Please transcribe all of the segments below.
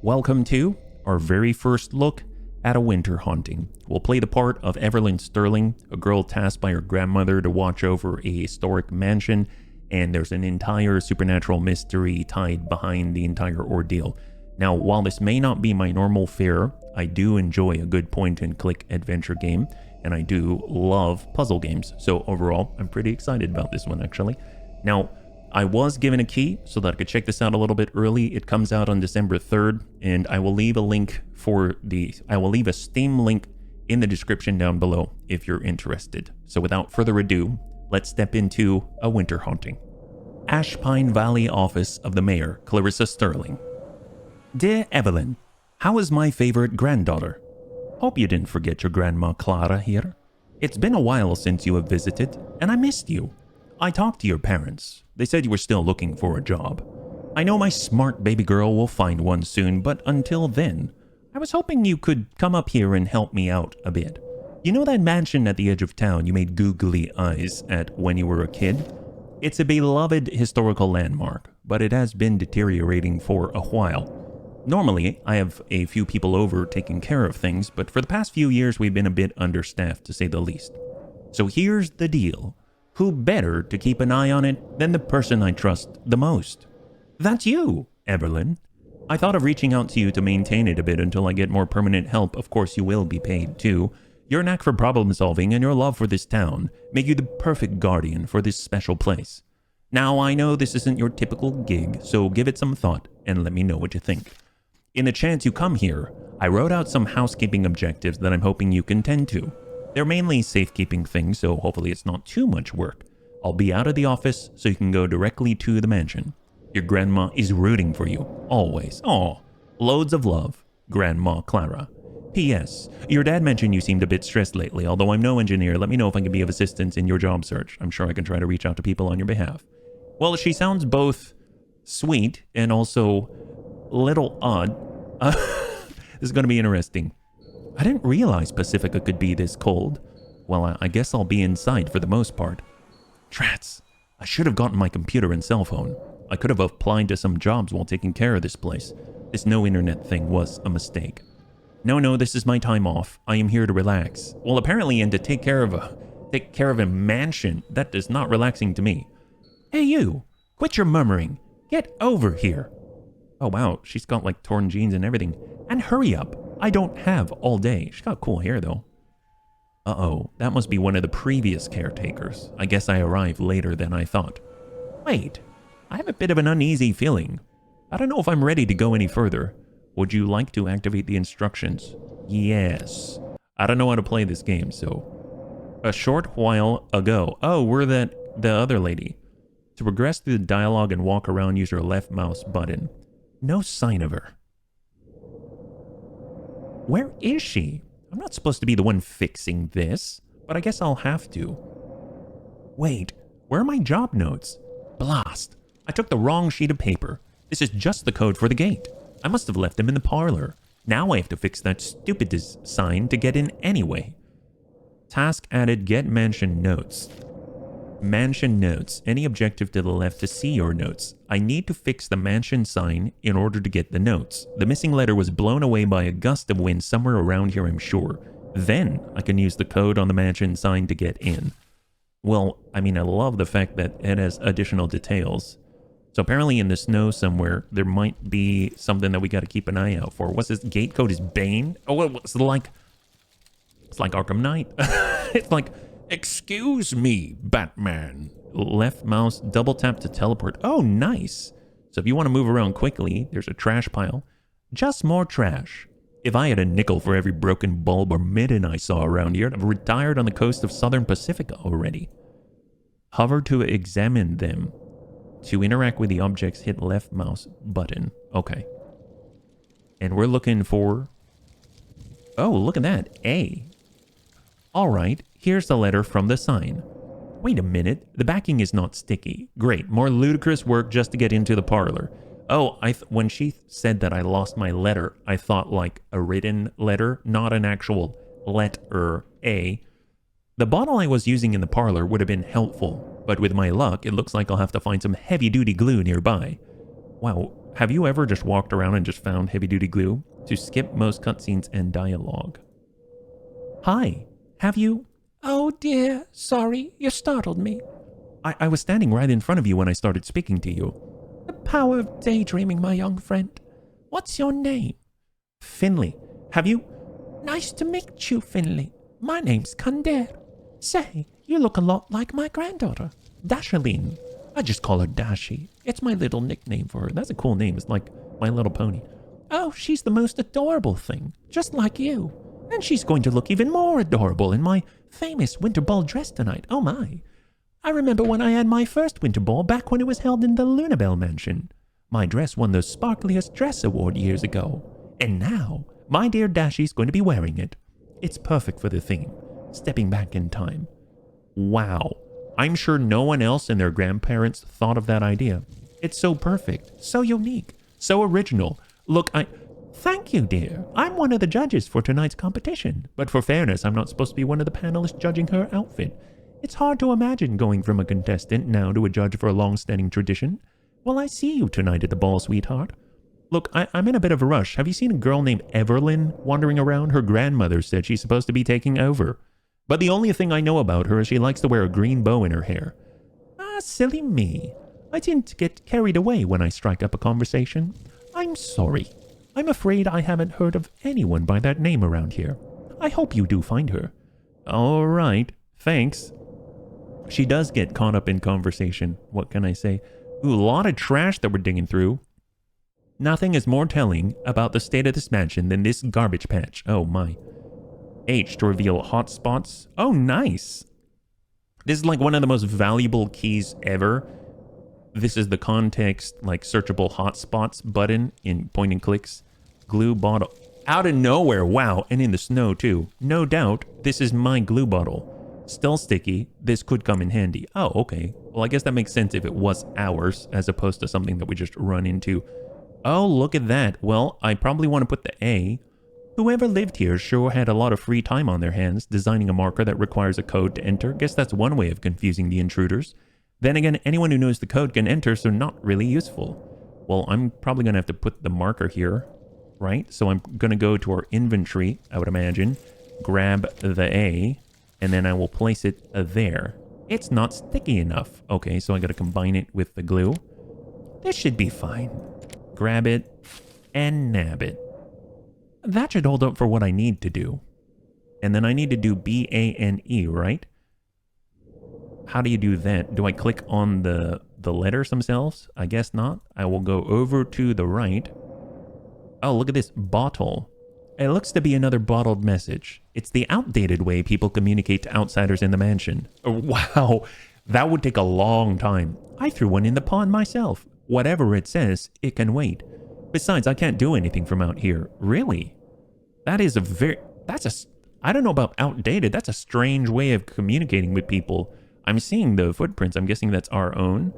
Welcome to our very first look at a winter haunting. We'll play the part of Everlyn Sterling, a girl tasked by her grandmother to watch over a historic mansion, and there's an entire supernatural mystery tied behind the entire ordeal. Now, while this may not be my normal fare, I do enjoy a good point-and-click adventure game, and I do love puzzle games, so overall, I'm pretty excited about this one, actually. Now, I was given a key so that I could check this out a little bit early. It comes out on December 3rd, and I will leave a Steam link in the description down below if you're interested. So without further ado, let's step into a winter haunting. Ashpine Valley office of the mayor, Clarissa Sterling. Dear Evelyn, how is my favorite granddaughter? Hope you didn't forget your grandma Clara here. It's been a while since you have visited, and I missed you. I talked to your parents. They said you were still looking for a job. I know my smart baby girl will find one soon, but until then, I was hoping you could come up here and help me out a bit. You know that mansion at the edge of town you made googly eyes at when you were a kid? It's a beloved historical landmark, but it has been deteriorating for a while. Normally, I have a few people over taking care of things, but for the past few years we've been a bit understaffed, to say the least. So here's the deal. Who better to keep an eye on it than the person I trust the most? That's you, Everlyn. I thought of reaching out to you to maintain it a bit until I get more permanent help. Of course, you will be paid too. Your knack for problem solving and your love for this town make you the perfect guardian for this special place. Now, I know this isn't your typical gig, so give it some thought and let me know what you think. In the chance you come here, I wrote out some housekeeping objectives that I'm hoping you can tend to. They're mainly safekeeping things, so hopefully it's not too much work. I'll be out of the office, so you can go directly to the mansion. Your grandma is rooting for you, always. Aw, loads of love, Grandma Clara. P.S. Your dad mentioned you seemed a bit stressed lately. Although I'm no engineer, let me know if I can be of assistance in your job search. I'm sure I can try to reach out to people on your behalf. Well, she sounds both sweet and also a little odd. This is going to be interesting. I didn't realize Pacifica could be this cold. Well, I guess I'll be inside for the most part. Trats, I should have gotten my computer and cell phone. I could have applied to some jobs while taking care of this place. This no internet thing was a mistake. No, this is my time off. I am here to relax. Well, apparently, and to take care of a mansion. That is not relaxing to me. Hey, you! Quit your murmuring. Get over here. Oh, wow. She's got, like, torn jeans and everything. And hurry up. I don't have all day. She's got cool hair, though. Uh-oh. That must be one of the previous caretakers. I guess I arrived later than I thought. Wait. I have a bit of an uneasy feeling. I don't know if I'm ready to go any further. Would you like to activate the instructions? Yes. I don't know how to play this game, so... A short while ago. Oh, we're the other lady. To progress through the dialogue and walk around, use your left mouse button. No sign of her. Where is she? I'm not supposed to be the one fixing this, but I guess I'll have to. Wait, where are my job notes? Blast. I took the wrong sheet of paper. This is just the code for the gate. I must have left them in the parlor. Now I have to fix that stupid sign to get in anyway. Task added, get mansion notes. Mansion notes. Any objective to the left to see your notes. I need to fix the mansion sign in order to get the notes. The missing letter was blown away by a gust of wind somewhere around here, I'm sure. Then I can use the code on the mansion sign to get in. Well, I mean, I love the fact that it has additional details. So apparently in the snow somewhere, there might be something that we got to keep an eye out for. What's this? Gate code is Bane? Oh, it's like Arkham Knight. It's like... Excuse me, Batman. Left mouse, double tap to teleport. Oh, nice. So if you want to move around quickly, there's a trash pile. Just more trash. If I had a nickel for every broken bulb or mitten I saw around here, I'd have retired on the coast of Southern Pacifica already. Hover to examine them. To interact with the objects, hit left mouse button. Okay. And we're looking for... Oh, look at that. A. All right. Here's the letter from the sign. Wait a minute, the backing is not sticky. Great, more ludicrous work just to get into the parlor. Oh, when she said that I lost my letter, I thought like a written letter, not an actual letter A. The bottle I was using in the parlor would have been helpful, but with my luck, it looks like I'll have to find some heavy-duty glue nearby. Wow, Have you ever just walked around and just found heavy-duty glue to skip most cutscenes and dialogue? Hi, have you... Oh dear, sorry, you startled me. I was standing right in front of you when I started speaking to you. The power of daydreaming, my young friend. What's your name? Finley. Have you... Nice to meet you, Finley. My name's Kander. Say, you look a lot like my granddaughter, Dashaline. I just call her Dashi. It's my little nickname for her. That's a cool name. It's like My Little Pony. Oh, she's the most adorable thing, just like you. And she's going to look even more adorable in my famous winter ball dress tonight. Oh my. I remember when I had my first winter ball back when it was held in the Lunabelle Mansion. My dress won the Sparkliest Dress Award years ago. And now, my dear Dashi's going to be wearing it. It's perfect for the theme. Stepping back in time. Wow. I'm sure no one else and their grandparents thought of that idea. It's so perfect, so unique, so original. Look, Thank you, dear. I'm one of the judges for tonight's competition. But for fairness, I'm not supposed to be one of the panelists judging her outfit. It's hard to imagine going from a contestant now to a judge for a long-standing tradition. Well, I see you tonight at the ball, sweetheart. Look, I'm in a bit of a rush. Have you seen a girl named Everlyn wandering around? Her grandmother said she's supposed to be taking over. But the only thing I know about her is she likes to wear a green bow in her hair. Ah, silly me. I tend to get carried away when I strike up a conversation. I'm sorry. I'm afraid I haven't heard of anyone by that name around here. I hope you do find her. All right. Thanks. She does get caught up in conversation. What can I say? Ooh, a lot of trash that we're digging through. Nothing is more telling about the state of this mansion than this garbage patch. Oh my. H to reveal hotspots. Oh, nice. This is like one of the most valuable keys ever. This is the context, like searchable hotspots button in point and clicks. Glue bottle. Out of nowhere. Wow. And in the snow too. No doubt this is my glue bottle. Still sticky. This could come in handy. Oh, okay. Well, I guess that makes sense if it was ours as opposed to something that we just run into. Oh, look at that. Well, I probably want to put the A. Whoever lived here sure had a lot of free time on their hands designing a marker that requires a code to enter. Guess that's one way of confusing the intruders. Then again, anyone who knows the code can enter, so not really useful. Well, I'm probably going to have to put the marker here, right? So I'm going to go to our inventory, I would imagine, grab the A, and then I will place it there. It's not sticky enough. Okay, so I got to combine it with the glue. This should be fine. Grab it and nab it. That should hold up for what I need to do. And then I need to do B-A-N-E, right? How do you do that? Do I click on the letters themselves? I guess not. I will go over to the right. Oh, look at this bottle. It looks to be another bottled message. It's the outdated way people communicate to outsiders in the mansion. Oh, wow, that would take a long time. I threw one in the pond myself. Whatever it says, it can wait. Besides, I can't do anything from out here. Really? That is I don't know about outdated. That's a strange way of communicating with people. I'm seeing the footprints. I'm guessing that's our own.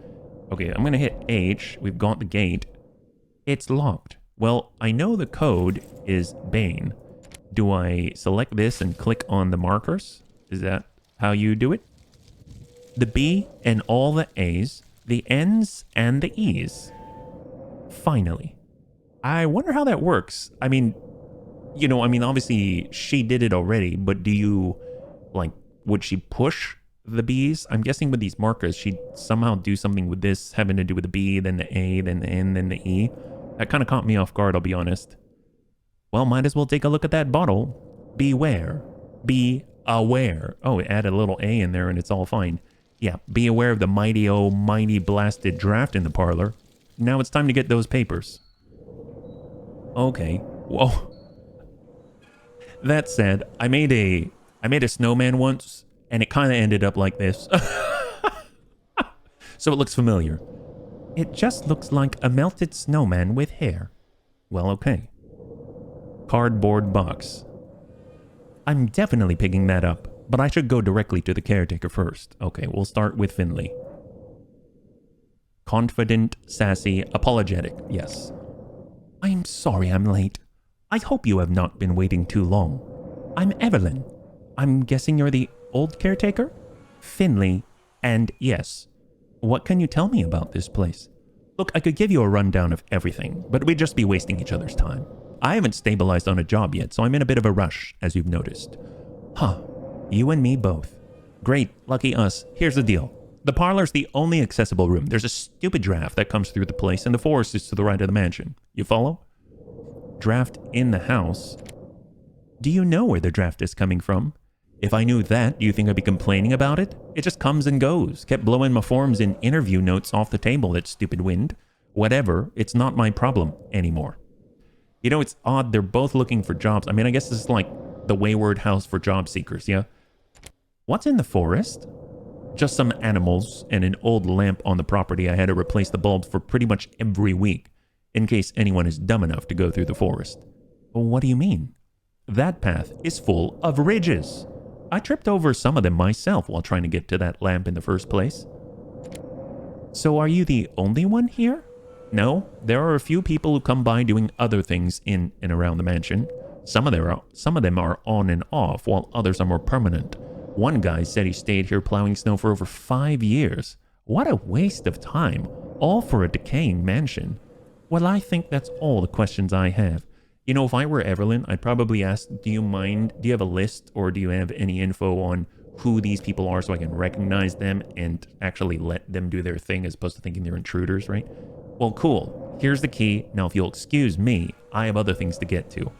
Okay, I'm going to hit H. We've got the gate. It's locked. Well, I know the code is Bane. Do I select this and click on the markers? Is that how you do it? The B and all the A's, the N's and the E's. Finally. I wonder how that works. I mean, obviously she did it already, but do you, would she push the B's? I'm guessing with these markers, she'd somehow do something with this having to do with the B, then the A, then the N, then the E. That kind of caught me off guard, I'll be honest. Well, might as well take a look at that bottle. Beware. Be aware. Oh, it added a little A in there and it's all fine. Yeah, be aware of the mighty, oh, mighty blasted draft in the parlor. Now it's time to get those papers. Okay. Whoa. That said, I made a snowman once, and it kind of ended up like this. So it looks familiar. It just looks like a melted snowman with hair. Well, okay. Cardboard box. I'm definitely picking that up, but I should go directly to the caretaker first. Okay, we'll start with Finley. Confident, sassy, apologetic. Yes. I'm sorry I'm late. I hope you have not been waiting too long. I'm Everlyn. I'm guessing you're the old caretaker? Finley, and yes. What can you tell me about this place? Look, I could give you a rundown of everything, but we'd just be wasting each other's time. I haven't stabilized on a job yet, so I'm in a bit of a rush, as you've noticed. Huh. You and me both. Great, lucky us. Here's the deal. The parlor's the only accessible room. There's a stupid draft that comes through the place, and the forest is to the right of the mansion. You follow? Draft in the house? Do you know where the draft is coming from? If I knew that, do you think I'd be complaining about it? It just comes and goes. Kept blowing my forms and interview notes off the table, that stupid wind. Whatever, it's not my problem anymore. You know, it's odd. They're both looking for jobs. I mean, I guess this is like the Wayward House for job seekers, yeah? What's in the forest? Just some animals and an old lamp on the property. I had to replace the bulbs for pretty much every week, in case anyone is dumb enough to go through the forest. Well, what do you mean? That path is full of ridges. I tripped over some of them myself while trying to get to that lamp in the first place. So are you the only one here? No, there are a few people who come by doing other things in and around the mansion. Some of them are on and off, while others are more permanent. One guy said he stayed here plowing snow for over 5 years. What a waste of time, all for a decaying mansion. Well, I think that's all the questions I have. You know, if I were Everlyn, I'd probably ask, do you have a list, or do you have any info on who these people are so I can recognize them and actually let them do their thing as opposed to thinking they're intruders, right? Well, cool. Here's the key. Now, if you'll excuse me, I have other things to get to.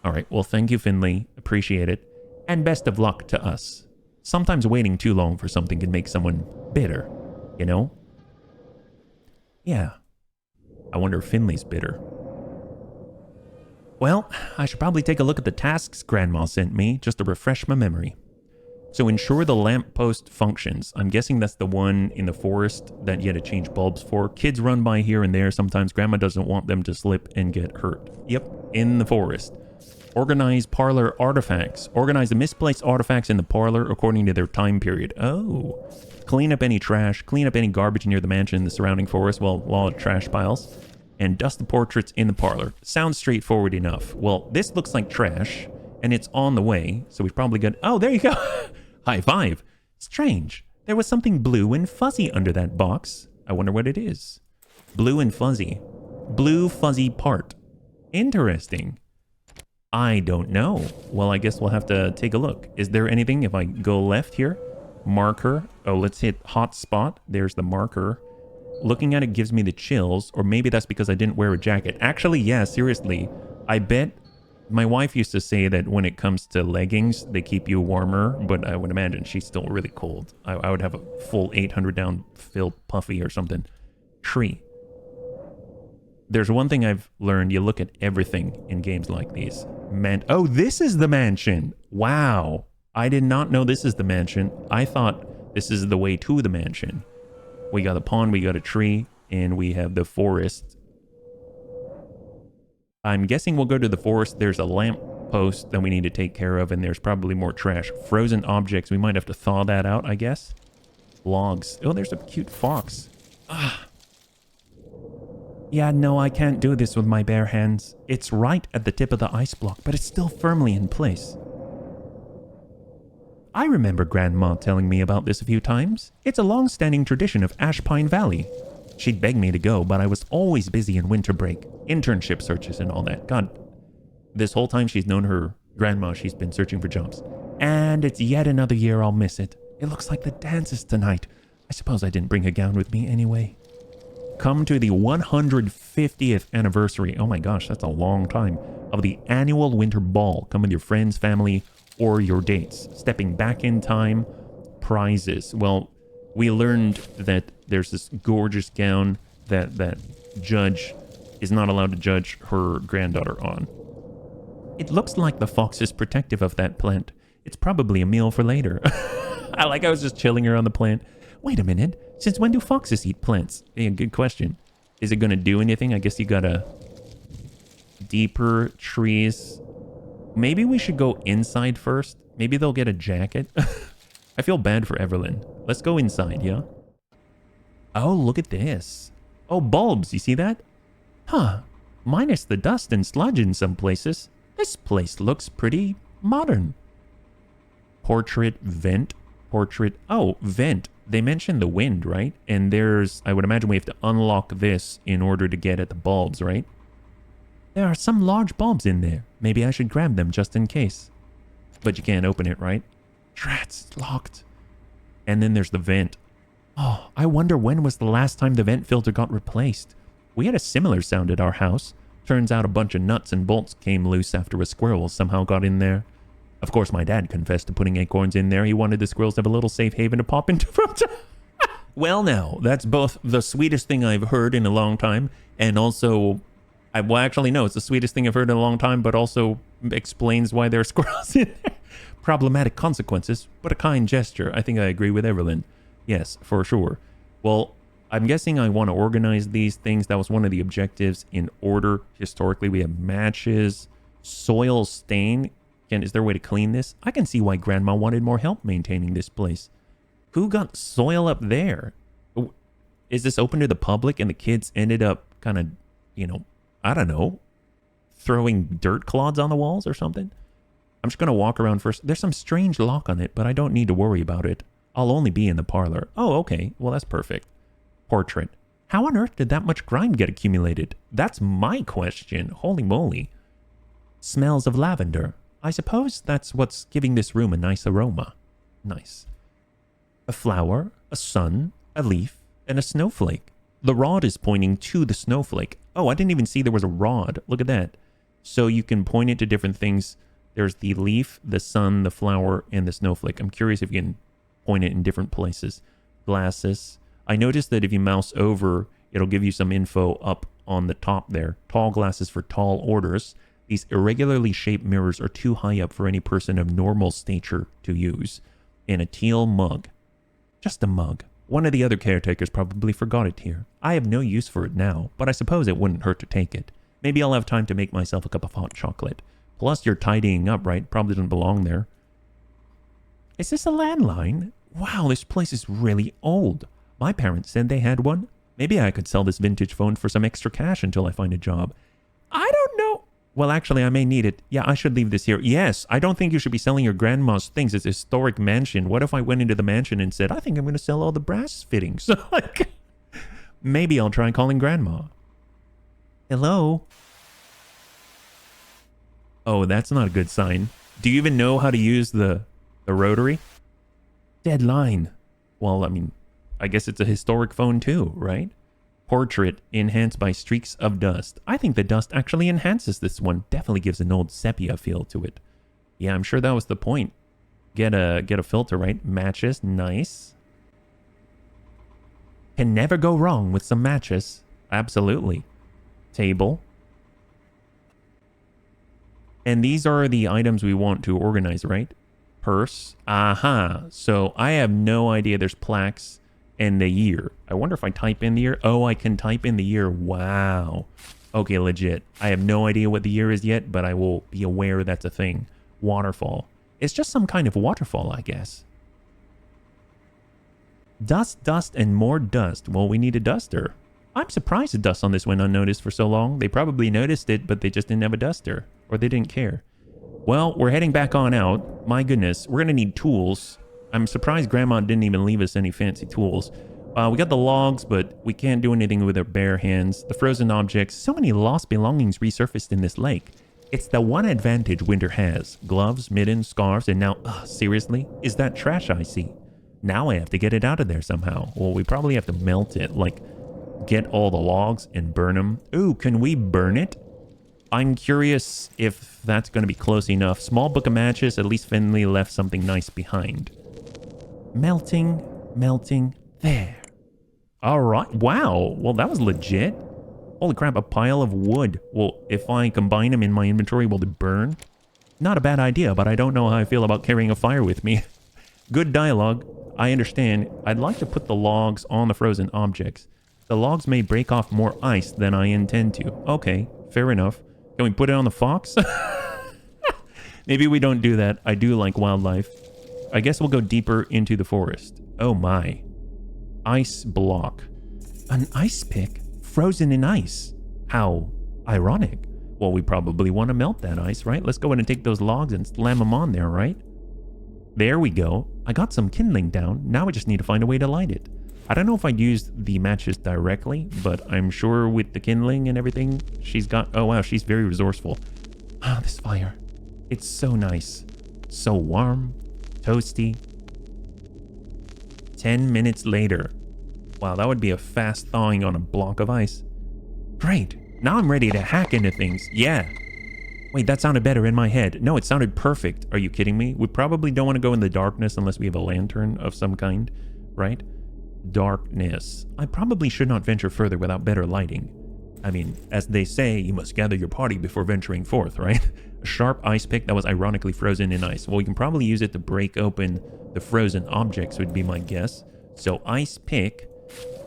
All right. Well, thank you, Finley. Appreciate it. And best of luck to us. Sometimes waiting too long for something can make someone bitter, you know? Yeah. I wonder if Finley's bitter. Well, I should probably take a look at the tasks Grandma sent me, just to refresh my memory. So ensure the lamppost functions. I'm guessing that's the one in the forest that you had to change bulbs for. Kids run by here and there. Sometimes Grandma doesn't want them to slip and get hurt. Yep, in the forest. Organize parlor artifacts. Organize the misplaced artifacts in the parlor according to their time period. Oh. Clean up any trash. Clean up any garbage near the mansion and the surrounding forest. Well, a lot of trash piles. And dust the portraits in the parlor. Sounds straightforward enough. Well, this looks like trash, and it's on the way, so we've probably got... Oh, there you go! High five! Strange. There was something blue and fuzzy under that box. I wonder what it is. Blue and fuzzy. Blue fuzzy part. Interesting. I don't know. Well, I guess we'll have to take a look. Is there anything if I go left here? Marker. Oh, let's hit hot spot. There's the marker. Looking at it gives me the chills, or maybe that's because I didn't wear a jacket. Actually, yeah, seriously. I bet my wife used to say that when it comes to leggings, they keep you warmer, but I would imagine she's still really cold. I would have a full 800 down Phil Puffy or something. Tree. There's one thing I've learned. You look at everything in games like these. Oh, this is the mansion. Wow. I did not know this is the mansion. I thought this is the way to the mansion. We got a pond, we got a tree, and we have the forest. I'm guessing we'll go to the forest. There's a lamp post that we need to take care of, and there's probably more trash. Frozen objects, we might have to thaw that out, I guess. Logs. Oh, there's a cute fox. Ah. Yeah, no, I can't do this with my bare hands. It's right at the tip of the ice block, but it's still firmly in place. I remember Grandma telling me about this a few times. It's a long-standing tradition of Ashpine Valley. She'd beg me to go, but I was always busy in winter break, internship searches and all that. God, this whole time she's known her grandma, she's been searching for jobs. And it's yet another year I'll miss it. It looks like the dance is tonight. I suppose I didn't bring a gown with me anyway. Come to the 150th anniversary, oh my gosh, that's a long time, of the annual winter ball. Come with your friends, family, or your dates. Stepping back in time, prizes. Well, we learned that there's this gorgeous gown that judge is not allowed to judge her granddaughter on. It looks like the fox is protective of that plant. It's probably a meal for later. I was just chilling her on the plant. Wait a minute. Since when do foxes eat plants? Yeah, good question. Is it going to do anything? I guess you gotta... Deeper trees... Maybe we should go inside first. Maybe they'll get a jacket. I feel bad for Everlyn. Let's go inside, yeah? Oh, look at this. Oh, bulbs, you see that? Huh. Minus the dust and sludge in some places. This place looks pretty modern. Portrait, vent, portrait. Oh, vent. they mentioned the wind, right? And there's, I would imagine we have to unlock this in order to get at the bulbs, right? There are some large bulbs in there. Maybe I should grab them just in case. But you can't open it, right? Drats, it's locked. And then there's the vent. Oh, I wonder when was the last time the vent filter got replaced. We had a similar sound at our house. Turns out a bunch of nuts and bolts came loose after a squirrel somehow got in there. Of course, my dad confessed to putting acorns in there. He wanted the squirrels to have a little safe haven to pop into from time. Well, now, that's both the sweetest thing I've heard in a long time, and also, well, actually, no, it's the sweetest thing I've heard in a long time, but also explains why there are squirrels in there. Problematic consequences, but a kind gesture. I think I agree with Everlyn. Yes, for sure. Well, I'm guessing I want to organize these things. That was one of the objectives in order. Historically, we have matches, soil stain. Again, is there a way to clean this? I can see why Grandma wanted more help maintaining this place. Who got soil up there? Is this open to the public and the kids ended up kind of, you know, I don't know, throwing dirt clods on the walls or something? I'm just going to walk around first. There's some strange lock on it, but I don't need to worry about it. I'll only be in the parlor. Oh, okay. Well, that's perfect. Portrait. How on earth did that much grime get accumulated? That's my question. Holy moly. Smells of lavender. I suppose that's what's giving this room a nice aroma. Nice. A flower, a sun, a leaf, and a snowflake. The rod is pointing to the snowflake. Oh, I didn't even see there was a rod. Look at that. So you can point it to different things. There's the leaf, the sun, the flower, and the snowflake. I'm curious if you can point it in different places. Glasses. I noticed that if you mouse over, it'll give you some info up on the top there. Tall glasses for tall orders. These irregularly shaped mirrors are too high up for any person of normal stature to use. And a teal mug. Just a mug. One of the other caretakers probably forgot it here. I have no use for it now, but I suppose it wouldn't hurt to take it. Maybe I'll have time to make myself a cup of hot chocolate. Plus, you're tidying up, right? Probably doesn't belong there. Is this a landline? Wow, this place is really old. My parents said they had one. Maybe I could sell this vintage phone for some extra cash until I find a job. I don't know. Well, actually, I may need it. Yeah, I should leave this here. Yes, I don't think you should be selling your grandma's things. It's a historic mansion. What if I went into the mansion and said, I think I'm going to sell all the brass fittings? Like, maybe I'll try calling Grandma. Hello? Oh, that's not a good sign. Do you even know how to use the rotary? Dead line. Well, I mean, I guess it's a historic phone too, right? Portrait enhanced by streaks of dust. I think the dust actually enhances this one. Definitely gives an old sepia feel to it. Yeah, I'm sure that was the point. Get a filter, right? Matches, nice. Can never go wrong with some matches. Absolutely. Table. And these are the items we want to organize, right? Purse. Aha. So I have no idea there's plaques and the year. I wonder if I type in the year. Oh, I can type in the year. Wow. Okay, legit. I have no idea what the year is yet, but I will be aware that's a thing. Waterfall. It's just some kind of waterfall, I guess. Dust, dust, and more dust. Well, we need a duster. I'm surprised the dust on this went unnoticed for so long. They probably noticed it, but they just didn't have a duster. Or they didn't care. Well, we're heading back on out. My goodness, we're going to need tools. I'm surprised Grandma didn't even leave us any fancy tools. We got the logs, but we can't do anything with our bare hands. The frozen objects. So many lost belongings resurfaced in this lake. It's the one advantage Winter has. Gloves, mittens, scarves, and now, seriously? Is that trash I see? Now I have to get it out of there somehow. Well, we probably have to melt it. Like, get all the logs and burn them. Ooh, can we burn it? I'm curious if that's going to be close enough. Small book of matches. At least Finley left something nice behind. Melting, melting, there. All right. Wow. Well, that was legit. Holy crap, a pile of wood. Well, if I combine them in my inventory, will it burn? Not a bad idea, but I don't know how I feel about carrying a fire with me. Good dialogue. I understand. I'd like to put the logs on the frozen objects. The logs may break off more ice than I intend to. Okay, fair enough. Can we put it on the fox? Maybe we don't do that. I do like wildlife. I guess we'll go deeper into the forest. Oh my. Ice block. An ice pick? Frozen in ice. How ironic. Well, we probably want to melt that ice, right? Let's go ahead and take those logs and slam them on there, right? There we go. I got some kindling down. Now I just need to find a way to light it. I don't know if I'd use the matches directly, but I'm sure with the kindling and everything, she's got... Oh, wow, she's very resourceful. Ah, this fire. It's so nice. So warm, toasty. 10 minutes later. Wow, that would be a fast thawing on a block of ice. Great. Now I'm ready to hack into things. Yeah. Wait, that sounded better in my head. No, it sounded perfect. Are you kidding me? We probably don't want to go in the darkness unless we have a lantern of some kind, right? Darkness. I probably should not venture further without better lighting. I mean, as they say, you must gather your party before venturing forth, right? A sharp ice pick that was ironically frozen in ice. Well, we can probably use it to break open the frozen objects would be my guess. So ice pick,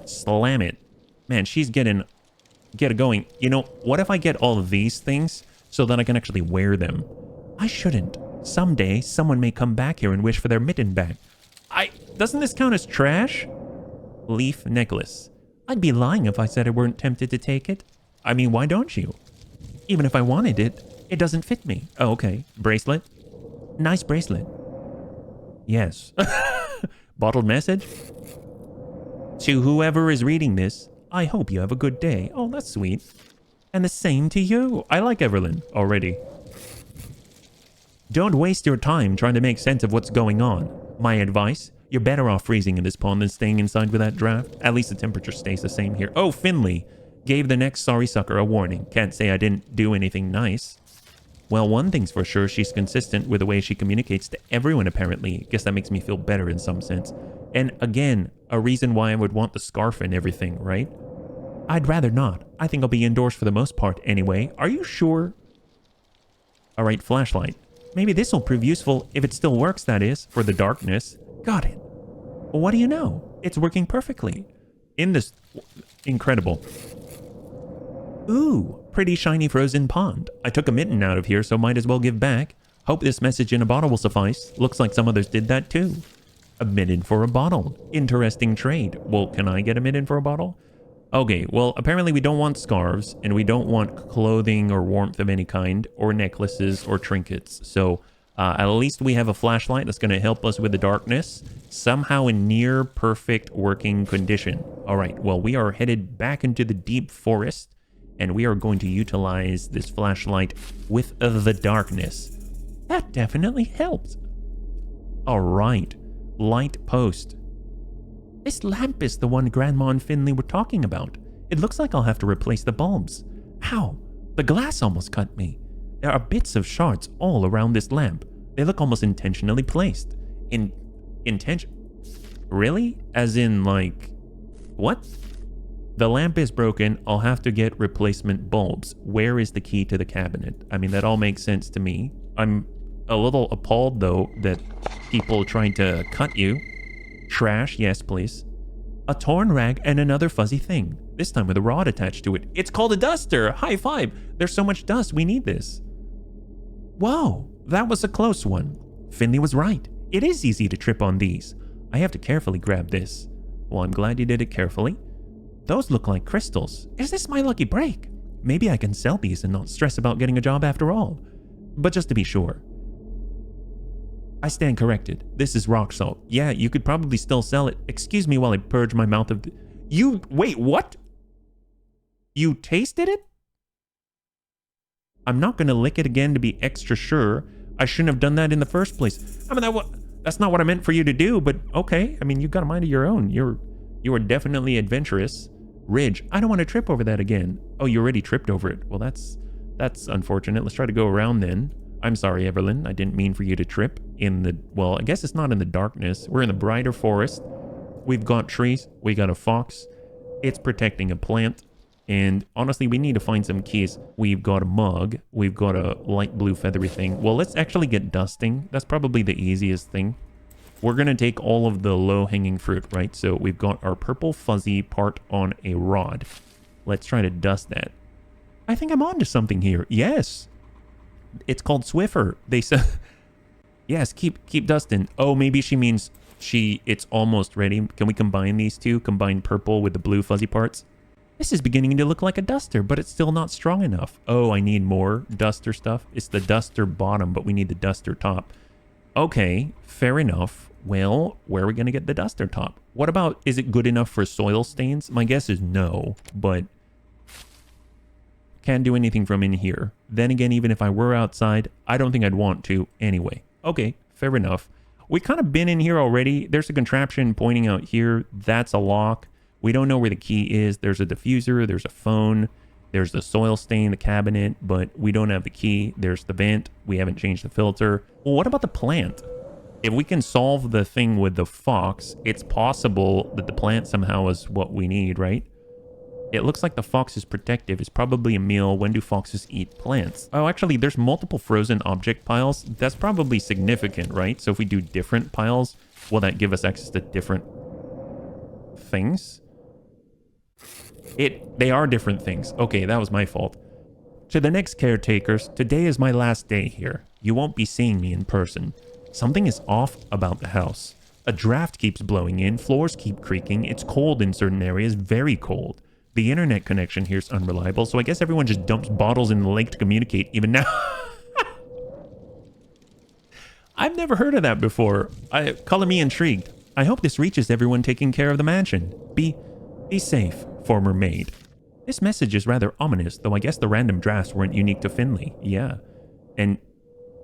slam it. Man, she's get it going. You know, what if I get all of these things so that I can actually wear them? I shouldn't. Someday, someone may come back here and wish for their mitten back. Doesn't this count as trash? Leaf necklace. I'd be lying if I said I weren't tempted to take it. I mean, why don't you? Even if I wanted it, it doesn't fit me. Oh, okay. Bracelet? Nice bracelet. Yes. Bottled message? To whoever is reading this, I hope you have a good day. Oh, that's sweet. And the same to you. I like Everlyn already. Don't waste your time trying to make sense of what's going on. My advice, you're better off freezing in this pond than staying inside with that draft. At least the temperature stays the same here. Oh, Finley gave the next sorry sucker a warning. Can't say I didn't do anything nice. Well, one thing's for sure, she's consistent with the way she communicates to everyone, apparently. Guess that makes me feel better in some sense. And again, a reason why I would want the scarf and everything, right? I'd rather not. I think I'll be indoors for the most part anyway. Are you sure? All right, flashlight. Maybe this will prove useful if it still works, that is, for the darkness. Got it. Well, what do you know? It's working perfectly. In this... Incredible. Ooh, pretty shiny frozen pond. I took a mitten out of here, so might as well give back. Hope this message in a bottle will suffice. Looks like some others did that too. A mitten for a bottle. Interesting trade. Well, can I get a mitten for a bottle? Okay, well, apparently we don't want scarves, and we don't want clothing or warmth of any kind, or necklaces or trinkets. So, at least we have a flashlight that's going to help us with the darkness. Somehow in near perfect working condition. All right, well, we are headed back into the deep forest, and we are going to utilize this flashlight with the darkness. That definitely helps. All right, light post. This lamp is the one Grandma and Finley were talking about. It looks like I'll have to replace the bulbs. Ow, the glass almost cut me. There are bits of shards all around this lamp. They look almost intentionally placed. Really? As in, like... What? The lamp is broken. I'll have to get replacement bulbs. Where is the key to the cabinet? I mean, that all makes sense to me. I'm a little appalled, though, that people are trying to cut you. Trash, yes, please. A torn rag and another fuzzy thing. This time with a rod attached to it. It's called a duster! High five! There's so much dust, we need this. Whoa, that was a close one. Finley was right. It is easy to trip on these. I have to carefully grab this. Well, I'm glad you did it carefully. Those look like crystals. Is this my lucky break? Maybe I can sell these and not stress about getting a job after all. But just to be sure. I stand corrected. This is rock salt. Yeah, you could probably still sell it. Excuse me while I purge my mouth of... Wait, what? You tasted it? I'm not going to lick it again to be extra sure. I shouldn't have done that in the first place. I mean, that's not what I meant for you to do, but okay. I mean, you got a mind of your own. You are definitely adventurous. Ridge. I don't want to trip over that again. Oh, you already tripped over it. Well, that's unfortunate. Let's try to go around then. I'm sorry, Everlyn. I didn't mean for you to trip in the... Well, I guess it's not in the darkness. We're in the brighter forest. We've got trees. We got a fox. It's protecting a plant. And honestly, we need to find some keys. We've got a mug. We've got a light blue feathery thing. Well, let's actually get dusting. That's probably the easiest thing. We're going to take all of the low-hanging fruit, right? So we've got our purple fuzzy part on a rod. Let's try to dust that. I think I'm onto something here. Yes. It's called Swiffer. They said... Yes, keep dusting. Oh, maybe she means it's almost ready. Can we combine these two? Combine purple with the blue fuzzy parts? This is beginning to look like a duster, but it's still not strong enough. Oh, I need more duster stuff. It's the duster bottom, but we need the duster top. Okay, fair enough. Well, where are we going to get the duster top? What about, is it good enough for soil stains? My guess is no, but can't do anything from in here. Then again, even if I were outside, I don't think I'd want to anyway. Okay, fair enough. We kind of been in here already. There's a contraption pointing out here. That's a lock. We don't know where the key is. There's a diffuser. There's a phone. There's the soil stain, the cabinet, but we don't have the key. There's the vent. We haven't changed the filter. Well, what about the plant? If we can solve the thing with the fox, it's possible that the plant somehow is what we need, right? It looks like the fox is protective. It's probably a meal. When do foxes eat plants? Oh, actually, there's multiple frozen object piles. That's probably significant, right? So if we do different piles, will that give us access to different things? They are different things. Okay, that was my fault. To the next caretakers, today is my last day here. You won't be seeing me in person. Something is off about the house. A draft keeps blowing in, floors keep creaking, it's cold in certain areas, very cold. The internet connection here is unreliable, so I guess everyone just dumps bottles in the lake to communicate even now. I've never heard of that before. Color me intrigued. I hope this reaches everyone taking care of the mansion. Be safe, former maid. This message is rather ominous, though I guess the random drafts weren't unique to Finley. Yeah. And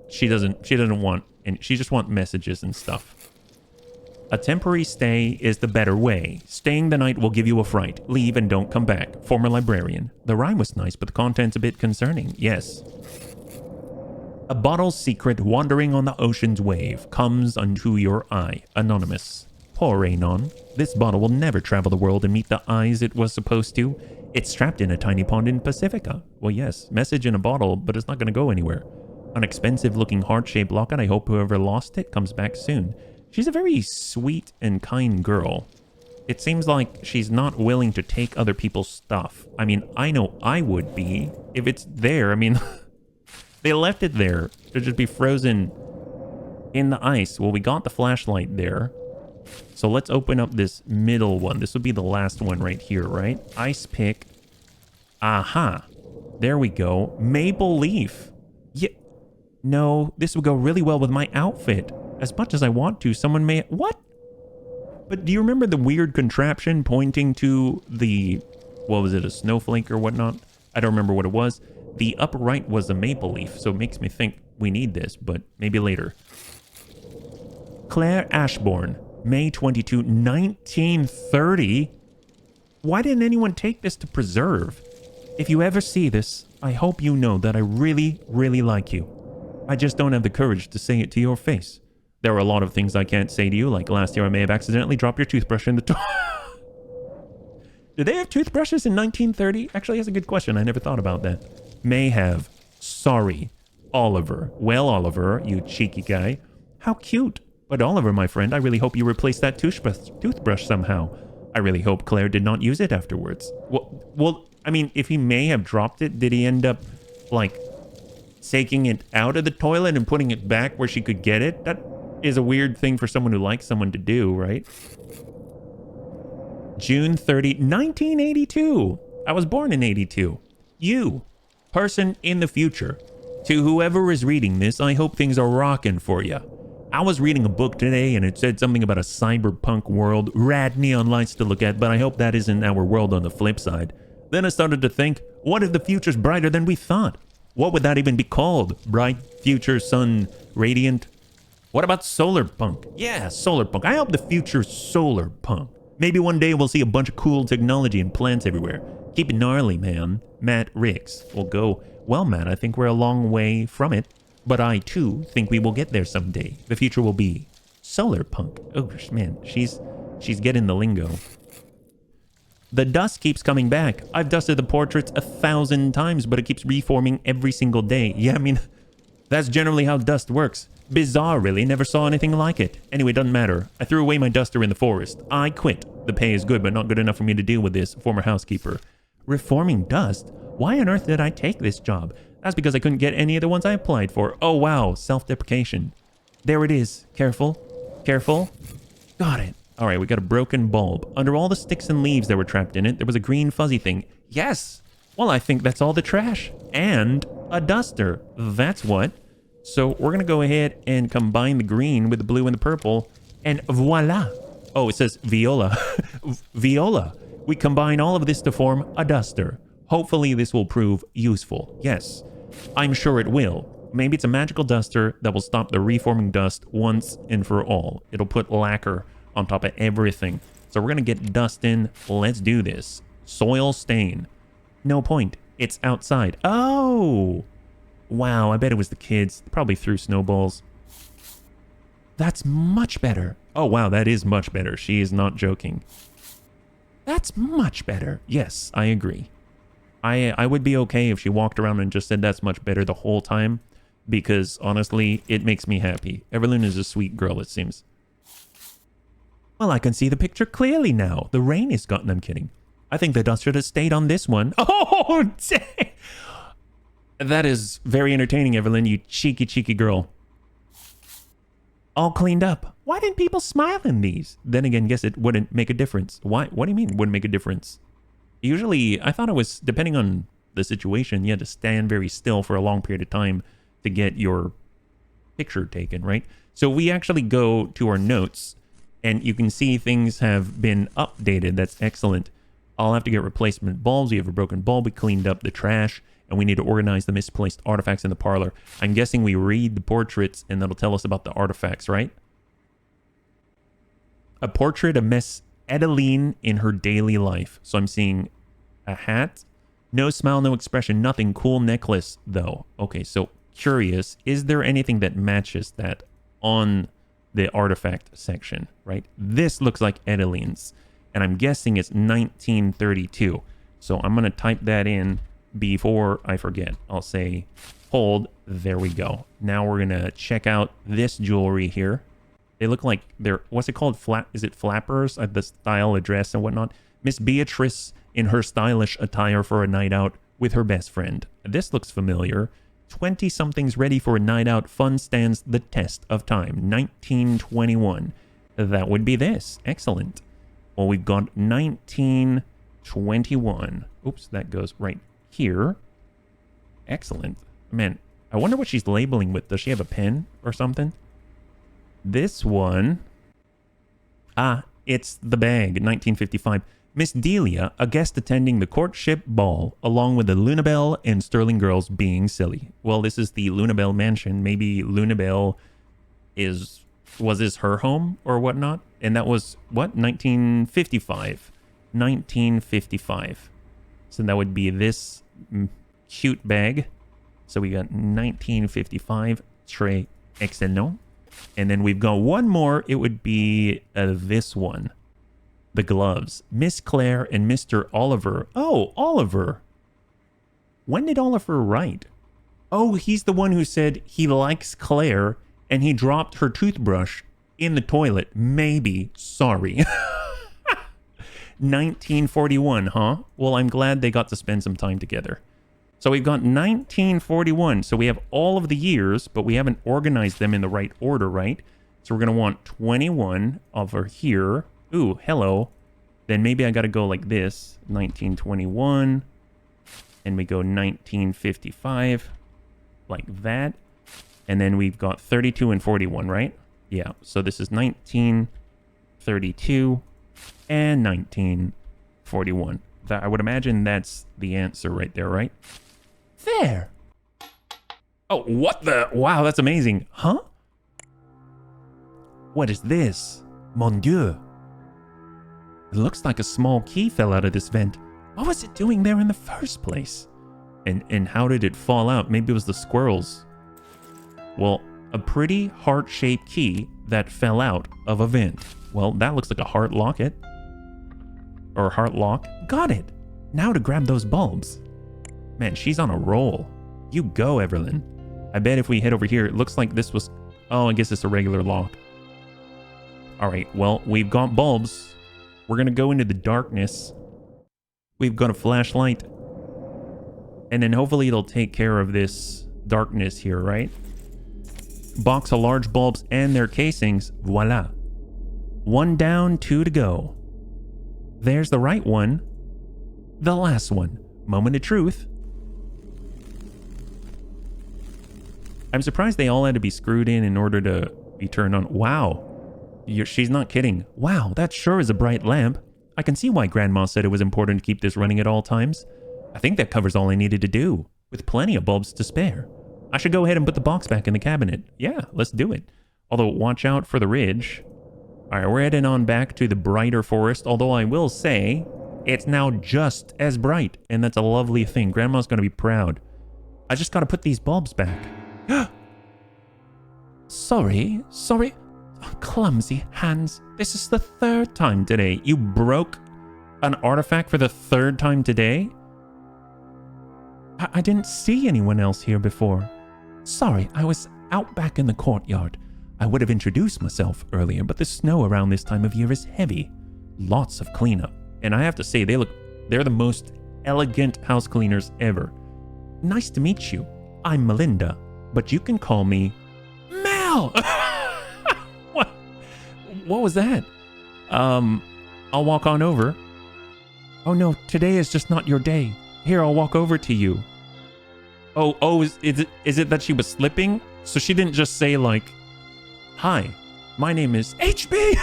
she doesn't want, and she just wants messages and stuff. A temporary stay is the better way. Staying the night will give you a fright. Leave and don't come back. Former librarian. The rhyme was nice, but the content's a bit concerning. Yes. A bottle's secret wandering on the ocean's wave comes unto your eye. Anonymous. Poor Anon. This bottle will never travel the world and meet the eyes it was supposed to. It's trapped in a tiny pond in Pacifica. Well, yes, message in a bottle, but it's not going to go anywhere. An expensive-looking heart-shaped locket. I hope whoever lost it comes back soon. She's a very sweet and kind girl. It seems like she's not willing to take other people's stuff. I mean, I know I would be. If it's there, I mean, they left it there to just be frozen in the ice. Well, we got the flashlight there. So let's open up this middle one. This would be the last one right here, right? Ice pick. Aha. There we go. Maple leaf. Yeah. No, this would go really well with my outfit. As much as I want to, someone may... What? But do you remember the weird contraption pointing to the... What was it, a snowflake or whatnot? I don't remember what it was. The upper right was a maple leaf, so it makes me think we need this, but maybe later. Claire Ashbourne, May 22, 1930? Why didn't anyone take this to preserve? If you ever see this, I hope you know that I really, really like you. I just don't have the courage to say it to your face. There are a lot of things I can't say to you, like last year I may have accidentally dropped your toothbrush in the toilet. Did they have toothbrushes in 1930? Actually, that's a good question. I never thought about that. May have. Sorry. Oliver. Well, Oliver, you cheeky guy. How cute. But Oliver, my friend, I really hope you replaced that toothbrush somehow. I really hope Claire did not use it afterwards. Well, I mean, if he may have dropped it, did he end up, like, taking it out of the toilet and putting it back where she could get it? That is a weird thing for someone who likes someone to do, right? June 30, 1982. I was born in 82. You, person in the future. To whoever is reading this, I hope things are rocking for you. I was reading a book today and it said something about a cyberpunk world. Rad neon lights to look at, but I hope that isn't our world on the flip side. Then I started to think, what if the future's brighter than we thought? What would that even be called? Bright, future, sun, radiant? What about solar punk? Yeah, solar punk. I hope the future's solar punk. Maybe one day we'll see a bunch of cool technology and plants everywhere. Keep it gnarly, man. Matt Ricks will go, well, Matt, I think we're a long way from it. But I, too, think we will get there someday. The future will be solar punk. Oh, man, she's getting the lingo. The dust keeps coming back. I've dusted the portraits 1,000 times, but it keeps reforming every single day. Yeah, I mean, that's generally how dust works. Bizarre, really. Never saw anything like it. Anyway, doesn't matter. I threw away my duster in the forest. I quit. The pay is good, but not good enough for me to deal with this. Former housekeeper. Reforming dust? Why on earth did I take this job? That's because I couldn't get any of the ones I applied for. Oh, wow. Self-deprecation. There it is. Careful. Careful. Got it. All right, we got a broken bulb. Under all the sticks and leaves that were trapped in it, there was a green fuzzy thing. Yes. Well, I think that's all the trash. And a duster. That's what. So we're going to go ahead and combine the green with the blue and the purple. And voila. Oh, it says viola. Viola. We combine all of this to form a duster. Hopefully this will prove useful. Yes, I'm sure it will. Maybe it's a magical duster that will stop the reforming dust once and for all. It'll put lacquer on top of everything. So we're going to get dust in. Let's do this. Soil stain. No point. It's outside. Oh! Wow, I bet it was the kids. They probably threw snowballs. That's much better. Oh, wow, that is much better. She is not joking. That's much better. Yes, I agree. I would be okay if she walked around and just said that's much better the whole time, because honestly, it makes me happy. Everlyn is a sweet girl, it seems. Well, I can see the picture clearly now. The rain is gone. I'm kidding. I think the dust should have stayed on this one. Oh, dang. That is very entertaining, Everlyn, you cheeky, cheeky girl. All cleaned up. Why didn't people smile in these? Then again, guess it wouldn't make a difference. Why? What do you mean wouldn't make a difference? Usually, I thought it was, depending on the situation, you had to stand very still for a long period of time to get your picture taken, right? So we actually go to our notes, and you can see things have been updated. That's excellent. I'll have to get replacement bulbs. We have a broken bulb. We cleaned up the trash, and we need to organize the misplaced artifacts in the parlor. I'm guessing we read the portraits, and that'll tell us about the artifacts, right? A portrait of Miss Adeline in her daily life. So I'm seeing a hat. No smile, no expression, nothing. Cool necklace, though. Okay, so curious. Is there anything that matches that on the artifact section, right? This looks like Adeline's, and I'm guessing it's 1932. So I'm going to type that in before I forget. I'll say hold. There we go. Now we're going to check out this jewelry here. They look like they're, what's it called? Is it flappers? The style, address, and whatnot. Miss Beatrice in her stylish attire for a night out with her best friend. This looks familiar. 20-somethings ready for a night out. Fun stands the test of time. 1921. That would be this. Excellent. Well, we've got 1921. Oops, that goes right here. Excellent. Man, I wonder what she's labeling with. Does she have a pen or something? This one. Ah, it's the bag. 1955. Miss Delia, a guest attending the courtship ball, along with the Lunabelle and Sterling girls being silly. Well, this is the Lunabelle mansion. Maybe Lunabelle was this her home or whatnot? And that was, what? 1955. 1955. So that would be this cute bag. So we got 1955. Très excellent. And then we've got one more. It would be this one. The gloves. Miss Claire and Mr. Oliver. Oh, Oliver. When did Oliver write? Oh, he's the one who said he likes Claire and he dropped her toothbrush in the toilet. Maybe. Sorry. 1941, huh? Well, I'm glad they got to spend some time together. So we've got 1941. So we have all of the years, but we haven't organized them in the right order, right? So we're going to want 21 over here. Ooh, hello. Then maybe I got to go like this. 1921. And we go 1955. Like that. And then we've got 32 and 41, right? Yeah. So this is 1932 and 1941. I would imagine that's the answer right there, right? There. Oh, what the? Wow, that's amazing. Huh? What is this? Mon Dieu. It looks like a small key fell out of this vent. What was it doing there in the first place? And how did it fall out? Maybe it was the squirrels. Well, a pretty heart-shaped key that fell out of a vent. Well, that looks like a heart locket. Or heart lock. Got it. Now to grab those bulbs. Man, she's on a roll. You go, Everlyn. I bet if we head over here, it looks like this was... Oh, I guess it's a regular lock. Alright, well, we've got bulbs. We're going to go into the darkness. We've got a flashlight. And then hopefully it'll take care of this darkness here, right? Box of large bulbs and their casings. Voila. One down, two to go. There's the right one. The last one. Moment of truth. I'm surprised they all had to be screwed in order to be turned on. Wow. She's not kidding. Wow, that sure is a bright lamp. I can see why Grandma said it was important to keep this running at all times. I think that covers all I needed to do, with plenty of bulbs to spare. I should go ahead and put the box back in the cabinet. Yeah, let's do it. Although, watch out for the ridge. Alright, we're heading on back to the brighter forest, although I will say, it's now just as bright, and that's a lovely thing. Grandma's gonna be proud. I just gotta put these bulbs back. Sorry. Oh, clumsy hands. This is the 3rd time today. You broke an artifact for the 3rd time today? I didn't see anyone else here before. Sorry, I was out back in the courtyard. I would have introduced myself earlier, but the snow around this time of year is heavy. Lots of cleanup. And I have to say, they're the most elegant house cleaners ever. Nice to meet you. I'm Melinda, but you can call me Mel. What was that? I'll walk on over. Oh no, today is just not your day. Here, I'll walk over to you. Oh, is it that she was slipping? So she didn't just say like, hi, my name is HB.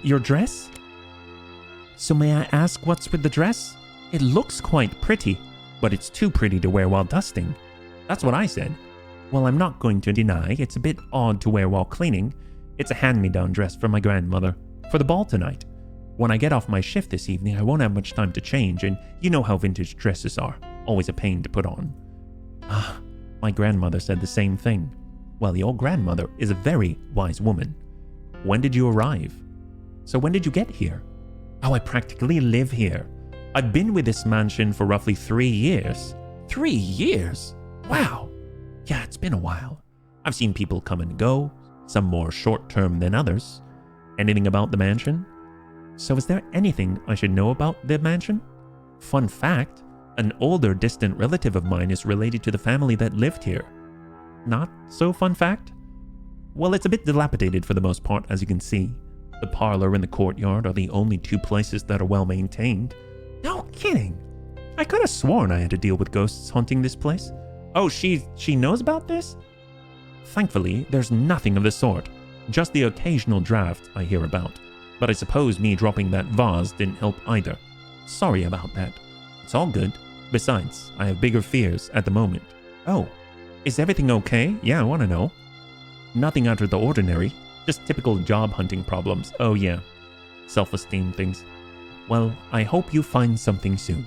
Your dress? So may I ask what's with the dress? It looks quite pretty, but it's too pretty to wear while dusting. That's what I said. Well, I'm not going to deny it's a bit odd to wear while cleaning. It's a hand-me-down dress from my grandmother for the ball tonight. When I get off my shift this evening, I won't have much time to change, and you know how vintage dresses are. Always a pain to put on. Ah, my grandmother said the same thing. Well, your grandmother is a very wise woman. When did you arrive? So when did you get here? Oh, I practically live here. I've been with this mansion for roughly 3 years. 3 years? Wow. Yeah, it's been a while. I've seen people come and go, some more short-term than others. Anything about the mansion? So is there anything I should know about the mansion? Fun fact, an older distant relative of mine is related to the family that lived here. Not so fun fact? Well, it's a bit dilapidated for the most part, as you can see. The parlor and the courtyard are the only 2 places that are well maintained. No kidding. I could have sworn I had to deal with ghosts haunting this place. Oh, she knows about this? Thankfully, there's nothing of the sort. Just the occasional draft I hear about. But I suppose me dropping that vase didn't help either. Sorry about that. It's all good. Besides, I have bigger fears at the moment. Oh, is everything okay? Yeah, I want to know. Nothing out of the ordinary. Just typical job hunting problems. Oh yeah, self-esteem things. Well, I hope you find something soon.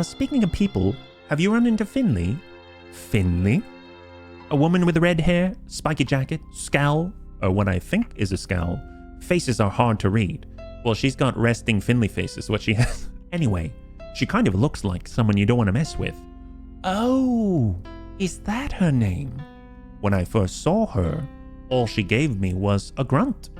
Speaking of people, have you run into Finley? Finley? A woman with red hair, spiky jacket, scowl, or what I think is a scowl. Faces are hard to read. Well, she's got resting Finley face is what she has. Anyway, she kind of looks like someone you don't want to mess with. Oh, is that her name? When I first saw her, all she gave me was a grunt.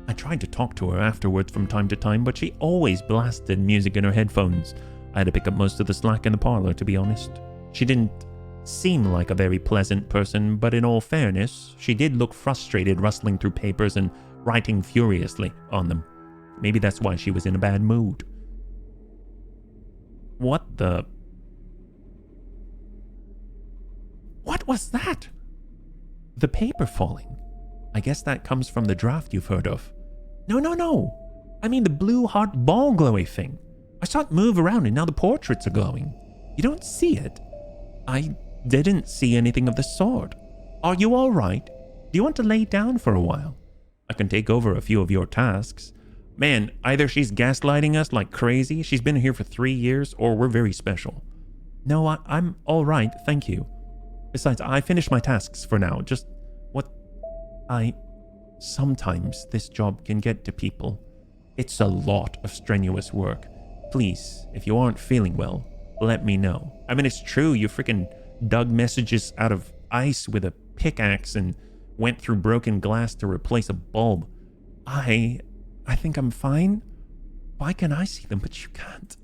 I tried to talk to her afterwards from time to time, but she always blasted music in her headphones. I had to pick up most of the slack in the parlor, to be honest. She didn't seem like a very pleasant person, but in all fairness, she did look frustrated rustling through papers and writing furiously on them. Maybe that's why she was in a bad mood. What the... What was that? The paper falling. I guess that comes from the draft you've heard of. No. I mean the blue heart ball glowy thing. I saw it move around and now the portraits are glowing. You don't see it? I didn't see anything of the sort. Are you all right? Do you want to lay down for a while? I can take over a few of your tasks. Man, either she's gaslighting us like crazy, she's been here for 3 years, or we're very special. No, I'm all right, thank you. Besides, I finished my tasks for now. Just what sometimes this job can get to people. It's a lot of strenuous work. Please, if you aren't feeling well, let me know. I mean, it's true, you freaking dug messages out of ice with a pickaxe and went through broken glass to replace a bulb. I think I'm fine. Why can I see them, but you can't?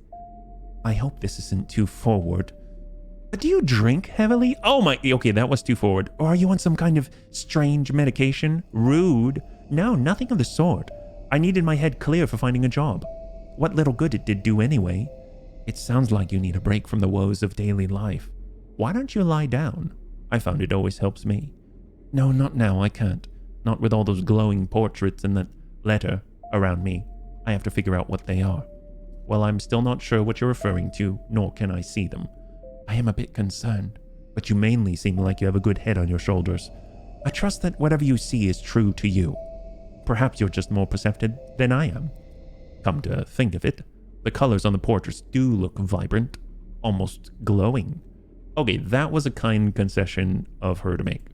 I hope this isn't too forward. Do you drink heavily? Oh my, okay, that was too forward. Or are you on some kind of strange medication? Rude. No, nothing of the sort. I needed my head clear for finding a job. What little good it did do anyway. It sounds like you need a break from the woes of daily life. Why don't you lie down? I found it always helps me. No, not now, I can't. Not with all those glowing portraits and that letter around me. I have to figure out what they are. Well, I'm still not sure what you're referring to, nor can I see them. I am a bit concerned, but you mainly seem like you have a good head on your shoulders. I trust that whatever you see is true to you. Perhaps you're just more perceptive than I am. Come to think of it, the colors on the portraits do look vibrant, almost glowing. Okay, that was a kind concession of her to make.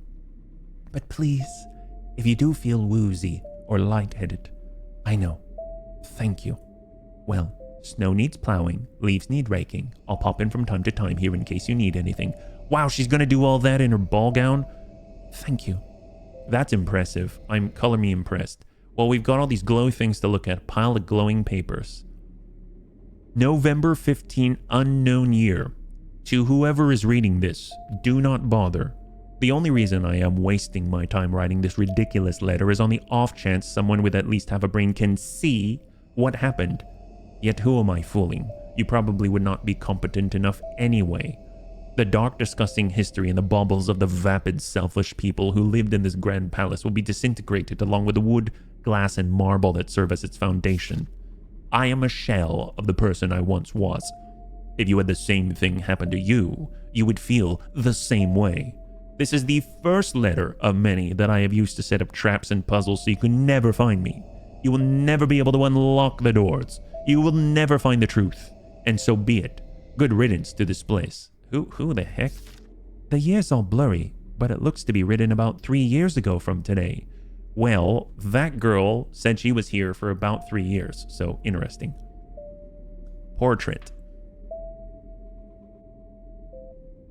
But please, if you do feel woozy or lightheaded, I know. Thank you. Well, snow needs plowing, leaves need raking. I'll pop in from time to time here in case you need anything. Wow, she's gonna do all that in her ball gown? Thank you. That's impressive. Color me impressed. Well, we've got all these glowy things to look at. Pile of glowing papers. November 15, unknown year. To whoever is reading this, do not bother. The only reason I am wasting my time writing this ridiculous letter is on the off chance someone with at least half a brain can see what happened. Yet who am I fooling? You probably would not be competent enough anyway. The dark, disgusting history and the baubles of the vapid, selfish people who lived in this grand palace will be disintegrated along with the wood, glass, and marble that serve as its foundation. I am a shell of the person I once was. If you had the same thing happen to you, you would feel the same way. This is the first letter of many that I have used to set up traps and puzzles so you can never find me. You will never be able to unlock the doors. You will never find the truth. And so be it. Good riddance to this place. Who the heck? The year's all blurry, but it looks to be written about 3 years ago from today. Well, that girl said she was here for about 3 years, so interesting. Portrait.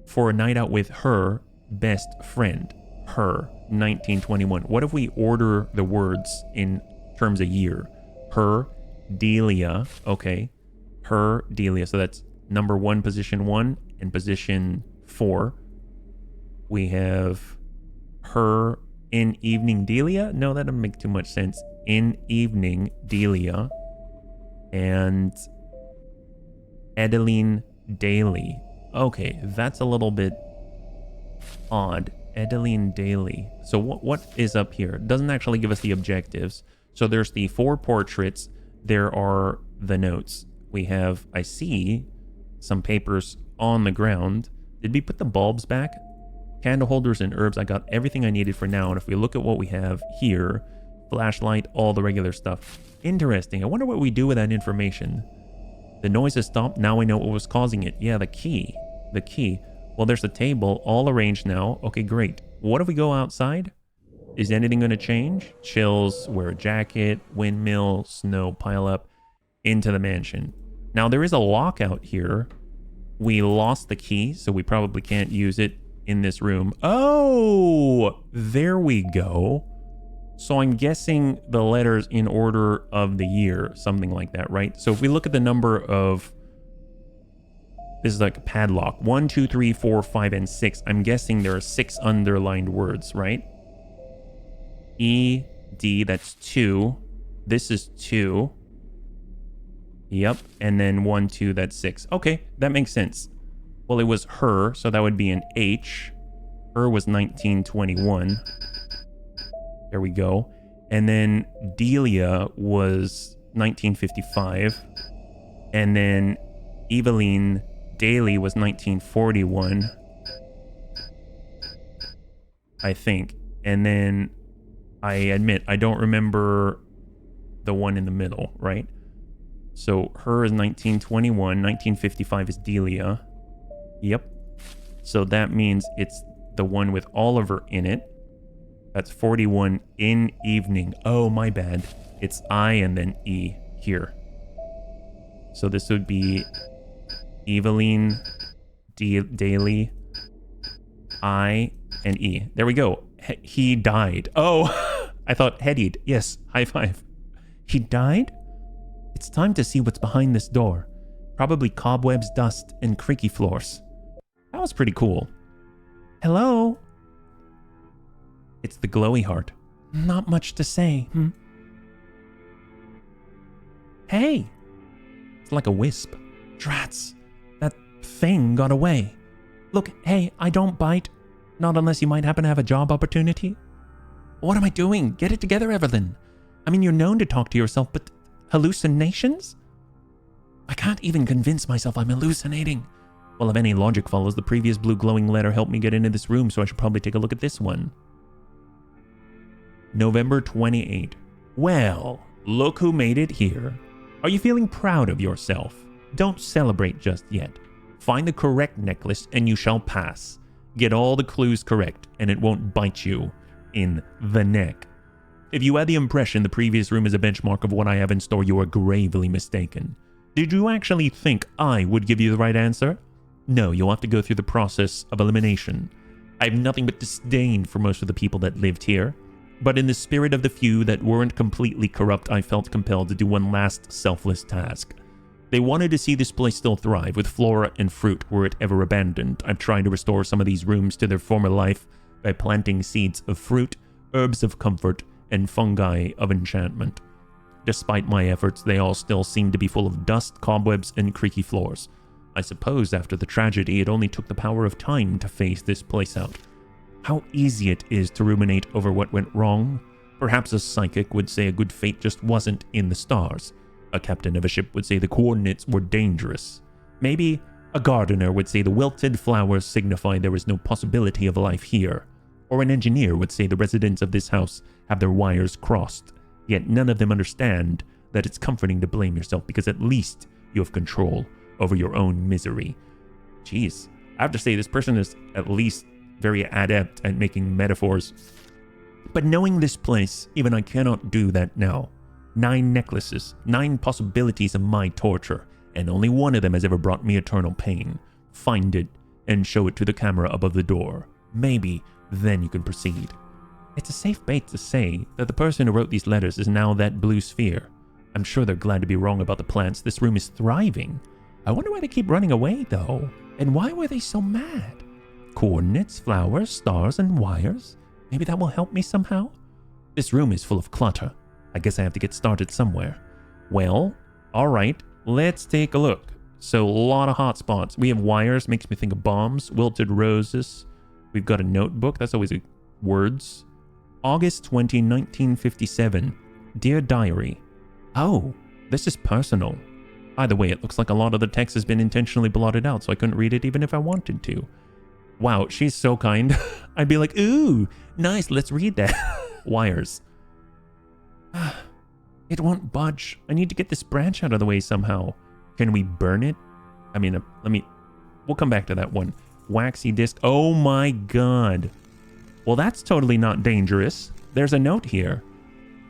For a night out with her best friend. Her, 1921. What if we order the words in terms of year? Her, Delia. Okay. Her, Delia. So that's number 1, position 1, and position 4. We have her in evening Delia. No, that doesn't make too much sense. In evening Delia. And Edeline Daly. Okay, that's a little bit odd. Edeline Daly. So what is up here? It doesn't actually give us the objectives. So there's the 4 portraits. There are the notes. We have, I see, some papers on the ground. Did we put the bulbs back? Candle holders and herbs. I got everything I needed for now. And if we look at what we have here, flashlight, all the regular stuff. Interesting. I wonder what we do with that information. The noise has stopped. Now I know what was causing it. Yeah, the key. The key. Well, there's a table all arranged now. Okay, great. What if we go outside? Is anything going to change? Chills, wear a jacket, windmill, snow, pile up into the mansion. Now, there is a lock out here. We lost the key, so we probably can't use it in this room. Oh, there we go. So I'm guessing the letters in order of the year, something like that, right? So if we look at the number of, this is like a padlock, 1, 2, 3, 4, 5, and 6. I'm guessing there are 6 underlined words, right? E, D, that's 2. This is 2. Yep. And then 1, 2, that's 6. Okay, that makes sense. Well, it was her, so that would be an H. Her was 1921. There we go. And then Delia was 1955. And then Eveline Daly was 1941. I think. And then I admit, I don't remember the one in the middle, right? So her is 1921. 1955 is Delia. Yep. So that means it's the one with Oliver in it. That's 41 in evening. Oh, my bad. It's I and then E here. So this would be Eveline Daly, I, and E. There we go. He died. Oh, I thought headied. Yes, high five. He died? It's time to see what's behind this door. Probably cobwebs, dust, and creaky floors. That was pretty cool. Hello? It's the glowy heart. Not much to say, Hey! It's like a wisp. Drats! That thing got away. Look, hey, I don't bite. Not unless you might happen to have a job opportunity. What am I doing? Get it together, Everlyn. I mean, you're known to talk to yourself, but hallucinations? I can't even convince myself I'm hallucinating. Well, if any logic follows, the previous blue glowing letter helped me get into this room, so I should probably take a look at this one. November 28. Well, look who made it here. Are you feeling proud of yourself? Don't celebrate just yet. Find the correct necklace and you shall pass. Get all the clues correct and it won't bite you in the neck. If you had the impression the previous room is a benchmark of what I have in store, you are gravely mistaken. Did you actually think I would give you the right answer? No, you'll have to go through the process of elimination. I have nothing but disdain for most of the people that lived here, but in the spirit of the few that weren't completely corrupt, I felt compelled to do one last selfless task. They wanted to see this place still thrive with flora and fruit were it ever abandoned. I've tried to restore some of these rooms to their former life by planting seeds of fruit, herbs of comfort, and fungi of enchantment. Despite my efforts, they all still seem to be full of dust, cobwebs, and creaky floors. I suppose after the tragedy, it only took the power of time to phase this place out. How easy it is to ruminate over what went wrong. Perhaps a psychic would say a good fate just wasn't in the stars. A captain of a ship would say the coordinates were dangerous. Maybe a gardener would say the wilted flowers signify there is no possibility of life here. Or an engineer would say the residents of this house have their wires crossed. Yet none of them understand that it's comforting to blame yourself because at least you have control over your own misery. Jeez, I have to say this person is at least very adept at making metaphors. But knowing this place, even I cannot do that now. 9 necklaces, 9 possibilities of my torture, and only one of them has ever brought me eternal pain. Find it and show it to the camera above the door. Maybe then you can proceed. It's a safe bet to say that the person who wrote these letters is now that blue sphere. I'm sure they're glad to be wrong about the plants. This room is thriving. I wonder why they keep running away, though. And why were they so mad? Coordinates, flowers, stars, and wires? Maybe that will help me somehow? This room is full of clutter. I guess I have to get started somewhere. Well, alright, let's take a look. So, a lot of hot spots. We have wires, makes me think of bombs, wilted roses. We've got a notebook, that's always words. August 20, 1957. Dear Diary. Oh, this is personal. Either way, it looks like a lot of the text has been intentionally blotted out, so I couldn't read it even if I wanted to. Wow, she's so kind. I'd be like, ooh, nice, let's read that. Wires. It won't budge. I need to get this branch out of the way somehow. Can we burn it? I mean, we'll come back to that one. Waxy disc. Oh my god. Well, that's totally not dangerous. There's a note here.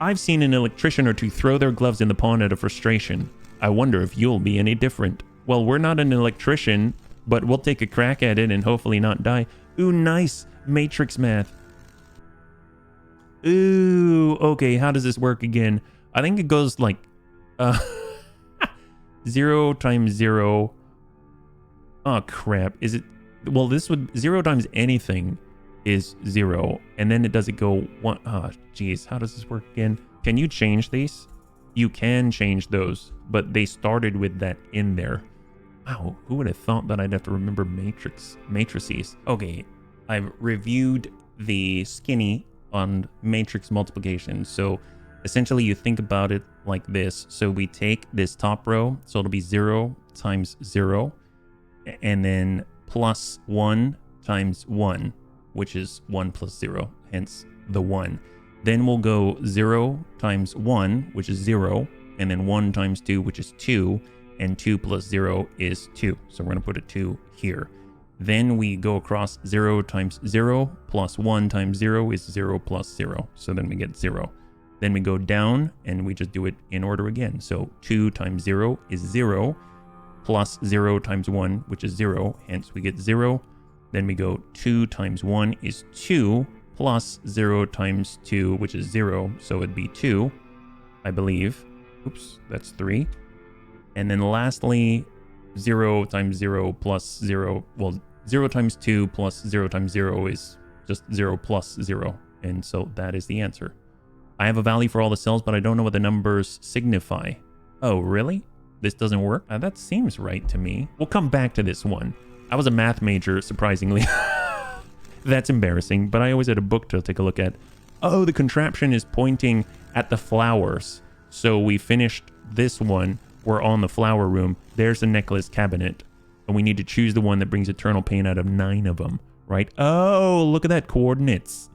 I've seen an electrician or two throw their gloves in the pond out of frustration. I wonder if you'll be any different. Well, we're not an electrician, but we'll take a crack at it and hopefully not die. Ooh, nice. Matrix math. Ooh, okay, how does this work again? I think it goes like 0 times 0. Oh crap, is it? Well, this would 0 times anything is 0, and then does it go 1? Oh geez, how does this work again? Can you change these? You can change those, but they started with that in there. Wow, who would have thought that I'd have to remember matrices? Okay, I've reviewed the skinny on matrix multiplication. So essentially you think about it like this. So we take this top row, so it'll be 0 times 0, and then plus 1 times 1, which is 1 plus 0, hence the 1. Then we'll go 0 times 1, which is 0, and then 1 times 2, which is 2, and 2 plus 0 is 2. So we're going to put a 2 here. Then we go across 0 times 0 plus 1 times 0 is 0 plus 0. So then we get 0. Then we go down and we just do it in order again. So 2 times 0 is 0 plus 0 times 1, which is 0. Hence we get 0. Then we go 2 times 1 is 2 plus 0 times 2, which is 0. So it'd be 2, I believe. Oops, that's 3. And then lastly, 0 times 0 plus 0. Well, 0 times 2 plus 0 times 0 is just 0 plus 0. And so that is the answer. I have a value for all the cells, but I don't know what the numbers signify. Oh, really? This doesn't work? That seems right to me. We'll come back to this one. I was a math major, surprisingly. That's embarrassing, but I always had a book to take a look at. Oh, the contraption is pointing at the flowers. So we finished this one. We're on the flower room. There's the necklace cabinet. And we need to choose the one that brings eternal pain out of 9 of them, right? Oh, look at that. Coordinates.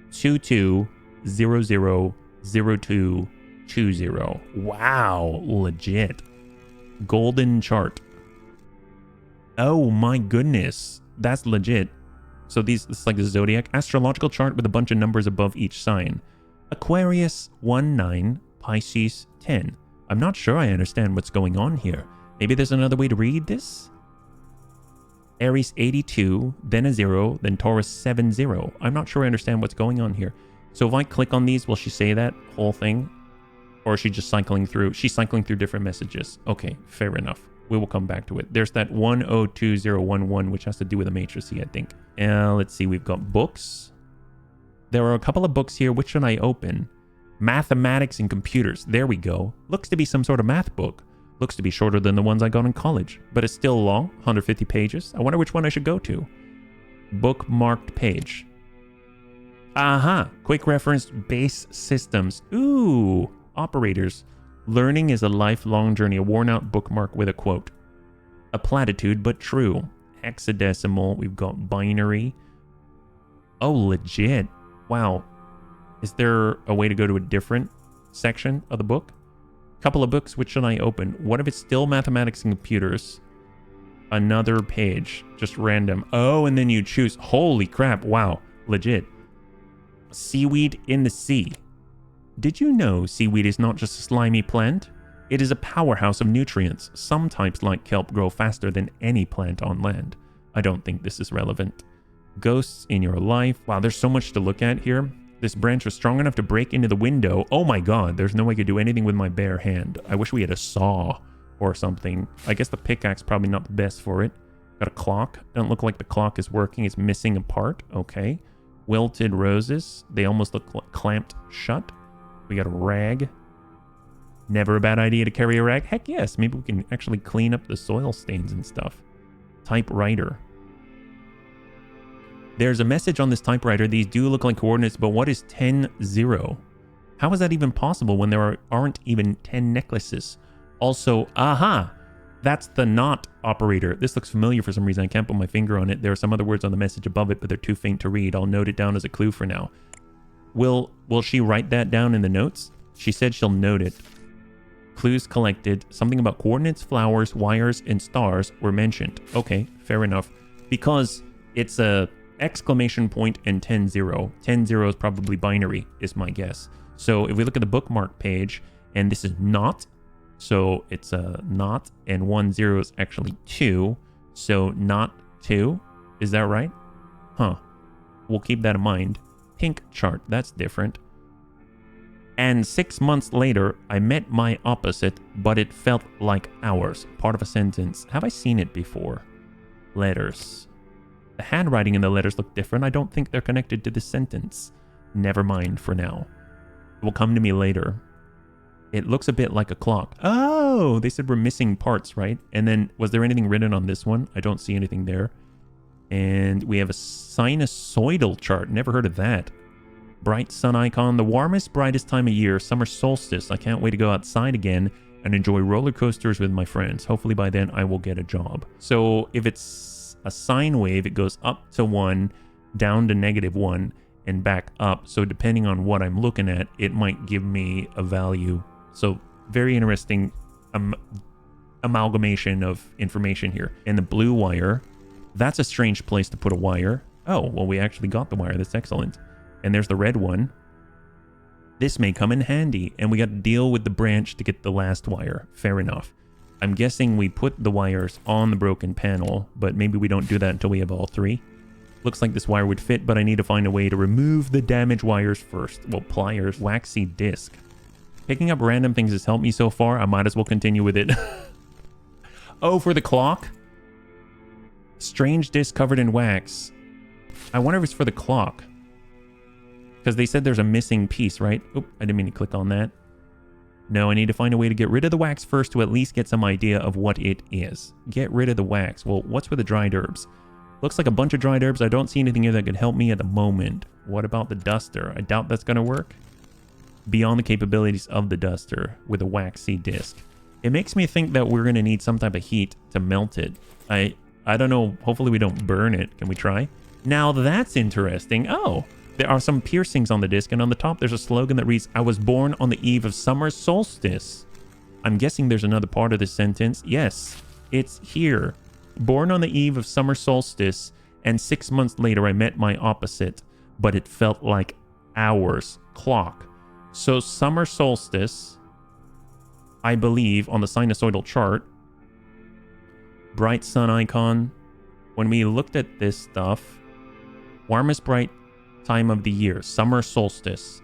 22000220. Wow, legit. Golden chart. Oh my goodness. That's legit. So this is like the zodiac astrological chart with a bunch of numbers above each sign. Aquarius 19, Pisces 10. I'm not sure I understand what's going on here. Maybe there's another way to read this? Aries 82, then a 0, then Taurus 70. I'm not sure I understand what's going on here. So if I click on these, will she say that whole thing? Or is she just cycling through? She's cycling through different messages. Okay, fair enough. We will come back to it. There's that 102011, which has to do with a matrix, I think. Let's see. We've got books. There are a couple of books here. Which should I open? Mathematics and computers. There we go. Looks to be some sort of math book. Looks to be shorter than the ones I got in college, but it's still long, 150 pages. I wonder which one I should go to. Bookmarked page. Aha! Quick reference, base systems. Ooh! Operators. Learning is a lifelong journey, a worn-out bookmark with a quote. A platitude, but true. Hexadecimal. We've got binary. Oh, legit. Wow. Is there a way to go to a different section of the book? Couple of books, which should I open? What if it's still mathematics and computers? Another page, just random. Oh, and then you choose. Holy crap, wow, legit. Seaweed in the sea. Did you know seaweed is not just a slimy plant? It is a powerhouse of nutrients. Some types like kelp grow faster than any plant on land. I don't think this is relevant. Ghosts in your life. Wow, there's so much to look at here. This branch was strong enough to break into the window. Oh my god, there's no way I could do anything with my bare hand. I wish we had a saw or something. I guess the pickaxe probably not the best for it. Got a clock. Doesn't look like the clock is working. It's missing a part. Okay. Wilted roses. They almost look clamped shut. We got a rag. Never a bad idea to carry a rag. Heck yes, maybe we can actually clean up the soil stains and stuff. Typewriter. There's a message on this typewriter. These do look like coordinates, but what is 10-0? How is that even possible when there aren't even 10 necklaces? Also, aha! That's the not operator. This looks familiar for some reason. I can't put my finger on it. There are some other words on the message above it, but they're too faint to read. I'll note it down as a clue for now. Will she write that down in the notes? She said she'll note it. Clues collected. Something about coordinates, flowers, wires, and stars were mentioned. Okay, fair enough. Because it's a exclamation point and 10-0. 10-0 is probably binary, is my guess. So if we look at the bookmark page, and this is not, so it's a not, and 1-0 is actually 2, so not 2. Is that right? Huh. We'll keep that in mind. Pink chart, that's different. And 6 months later, I met my opposite, but it felt like hours. Part of a sentence. Have I seen it before? Letters. The handwriting in the letters look different. I don't think they're connected to this sentence. Never mind for now. It will come to me later. It looks a bit like a clock. Oh, they said we're missing parts, right? And then, was there anything written on this one? I don't see anything there. And we have a sinusoidal chart. Never heard of that. Bright sun icon. The warmest, brightest time of year. Summer solstice. I can't wait to go outside again and enjoy roller coasters with my friends. Hopefully by then I will get a job. So if it's a sine wave, it goes up to 1, down to -1, and back up. So depending on what I'm looking at, it might give me a value. So very interesting amalgamation of information here. And the blue wire, that's a strange place to put a wire. Oh, well, we actually got the wire. That's excellent. And there's the red one. This may come in handy. And we got to deal with the branch to get the last wire. Fair enough. I'm guessing we put the wires on the broken panel, but maybe we don't do that until we have all 3. Looks like this wire would fit, but I need to find a way to remove the damaged wires first. Well, pliers, waxy disc. Picking up random things has helped me so far. I might as well continue with it. Oh, for the clock? Strange disc covered in wax. I wonder if it's for the clock. Because they said there's a missing piece, right? Oop, I didn't mean to click on that. No, I need to find a way to get rid of the wax first to at least get some idea of what it is. Get rid of the wax. Well, what's with the dried herbs? Looks like a bunch of dried herbs. I don't see anything here that could help me at the moment. What about the duster? I doubt that's going to work. Beyond the capabilities of the duster with a waxy disc. It makes me think that we're going to need some type of heat to melt it. I don't know. Hopefully we don't burn it. Can we try? Now that's interesting. Oh, there are some piercings on the disc, and on the top there's a slogan that reads, "I was born on the eve of summer solstice." I'm guessing there's another part of this sentence. Yes, it's here. Born on the eve of summer solstice, and 6 months later I met my opposite, but it felt like hours. Clock. So summer solstice, I believe, on the sinusoidal chart, bright sun icon. When we looked at this stuff, warmest bright time of the year, summer solstice.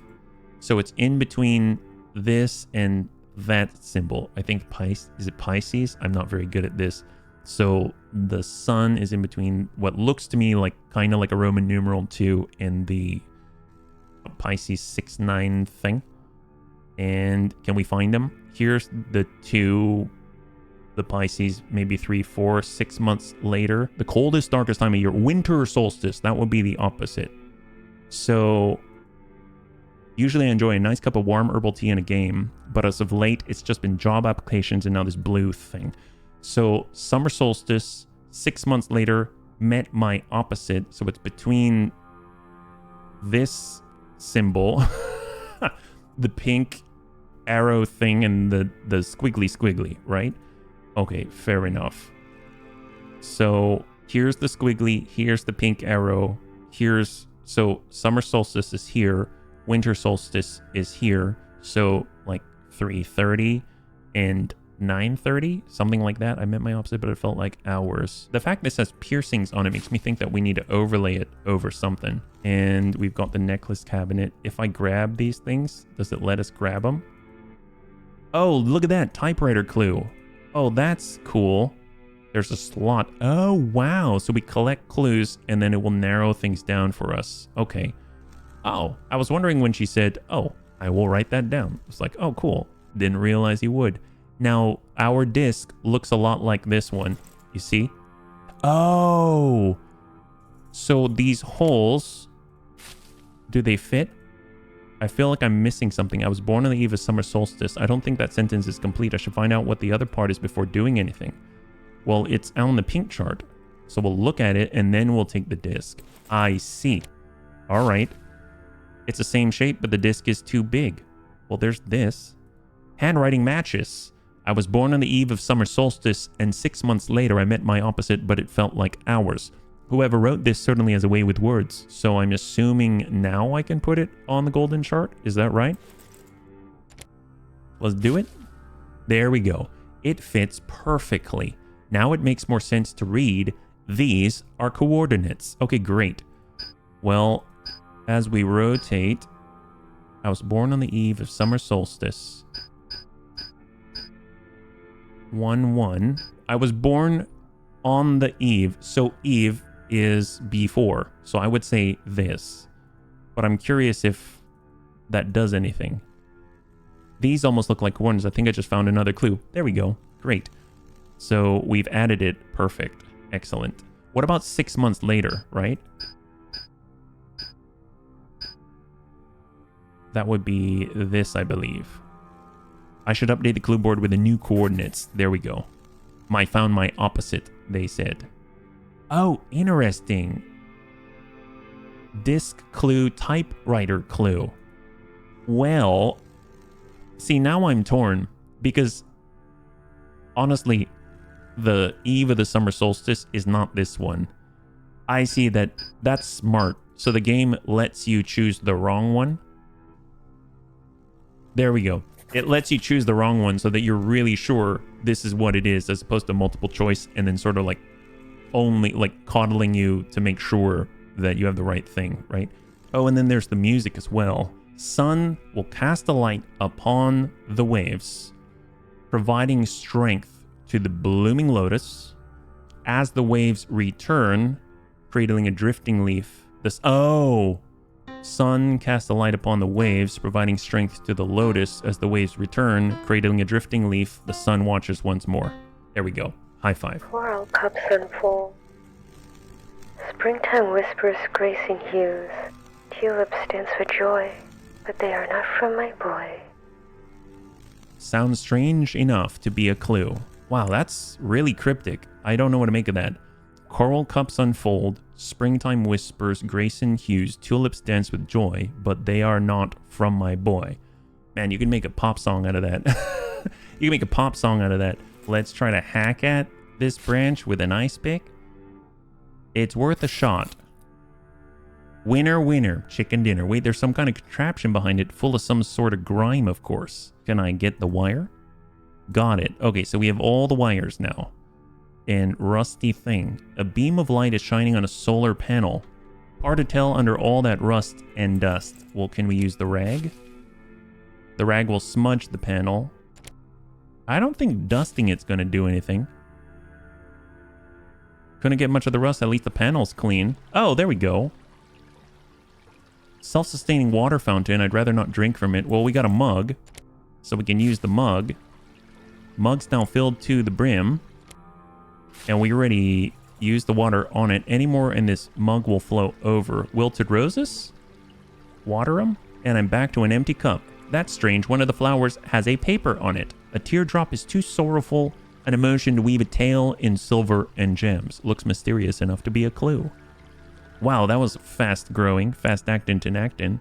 So it's in between this and that symbol. I think is it Pisces? I'm not very good at this. So the sun is in between what looks to me like kind of like a Roman numeral 2 and the Pisces 6-9 thing. And can we find them? Here's the 2, the Pisces, maybe 3, 4, 6 months later. The coldest, darkest time of year, winter solstice. That would be the opposite. So usually I enjoy a nice cup of warm herbal tea in a game, but as of late, it's just been job applications and now this blue thing. So summer solstice, 6 months later, met my opposite. So it's between this symbol, the pink arrow thing, and the squiggly, right? Okay, fair enough. So here's the squiggly, here's the pink arrow, so summer solstice is here, winter solstice is here, so like 3:30 and 9:30, something like that. I meant my opposite, but it felt like hours. The fact this has piercings on it makes me think that we need to overlay it over something. And we've got the necklace cabinet. If I grab these things, does it let us grab them? Oh, look at that typewriter clue. Oh, that's cool. There's a slot. Oh, wow. So we collect clues and then it will narrow things down for us. Okay. Oh, I was wondering when she said, "Oh, I will write that down." It's like, oh, cool. Didn't realize you would. Now, our disc looks a lot like this one. You see? Oh. So these holes, do they fit? I feel like I'm missing something. I was born on the eve of summer solstice. I don't think that sentence is complete. I should find out what the other part is before doing anything. Well, it's on the pink chart. So we'll look at it and then we'll take the disc. I see. All right. It's the same shape, but the disc is too big. Well, there's this. Handwriting matches. I was born on the eve of summer solstice, and 6 months later I met my opposite, but it felt like hours. Whoever wrote this certainly has a way with words, so I'm assuming now I can put it on the golden chart. Is that right? Let's do it. There we go. It fits perfectly. Now it makes more sense to read. These are coordinates. Okay, great. Well, as we rotate, I was born on the eve of summer solstice. 1-1. I was born on the eve, so eve is before. So I would say this. But I'm curious if that does anything. These almost look like ones. I think I just found another clue. There we go. Great. So we've added it. Perfect. Excellent. What about 6 months later, right? That would be this, I believe. I should update the clue board with the new coordinates. There we go. I found my opposite, they said. Oh, interesting. Disc clue, typewriter clue. Well, see, now I'm torn because honestly, the eve of the summer solstice is not this one. I see that that's smart. So the game lets you choose the wrong one. There we go. It lets you choose the wrong one so that you're really sure this is what it is, as opposed to multiple choice and then sort of like only like coddling you to make sure that you have the right thing, right? Oh, and then there's the music as well. Sun will cast a light upon the waves, providing strength to the blooming lotus. As the waves return, cradling a drifting leaf. Oh, Sun casts a light upon the waves, providing strength to the lotus as the waves return, cradling a drifting leaf. The sun watches once more. There we go. High five. Coral cups unfold. Springtime whispers gracing hues. Tulips dance for joy, but they are not from my boy. Sounds strange enough to be a clue. Wow, that's really cryptic. I don't know what to make of that. Coral cups unfold. Springtime whispers gracing hues. Tulips dance with joy, but they are not from my boy. Man, you can make a pop song out of that. You can make a pop song out of that. Let's try to hack at this branch with an ice pick. It's worth a shot. Winner, winner, chicken dinner. Wait, there's some kind of contraption behind it, full of some sort of grime, of course. Can I get the wire? Got it. Okay, so we have all the wires now. And rusty thing. A beam of light is shining on a solar panel. Hard to tell under all that rust and dust. Well, can we use the rag? The rag will smudge the panel. I don't think dusting it's going to do anything. Couldn't get much of the rust. At least the panel's clean. Oh, there we go. Self-sustaining water fountain. I'd rather not drink from it. Well, we got a mug, so we can use the mug. Mug's now filled to the brim. And we already used the water on it. Any more and this mug will flow over. Wilted roses? Water them? And I'm back to an empty cup. That's strange. One of the flowers has a paper on it. A teardrop is too sorrowful an emotion to weave a tale in silver and gems. Looks mysterious enough to be a clue. Wow, that was fast growing, fast actin' to actin'.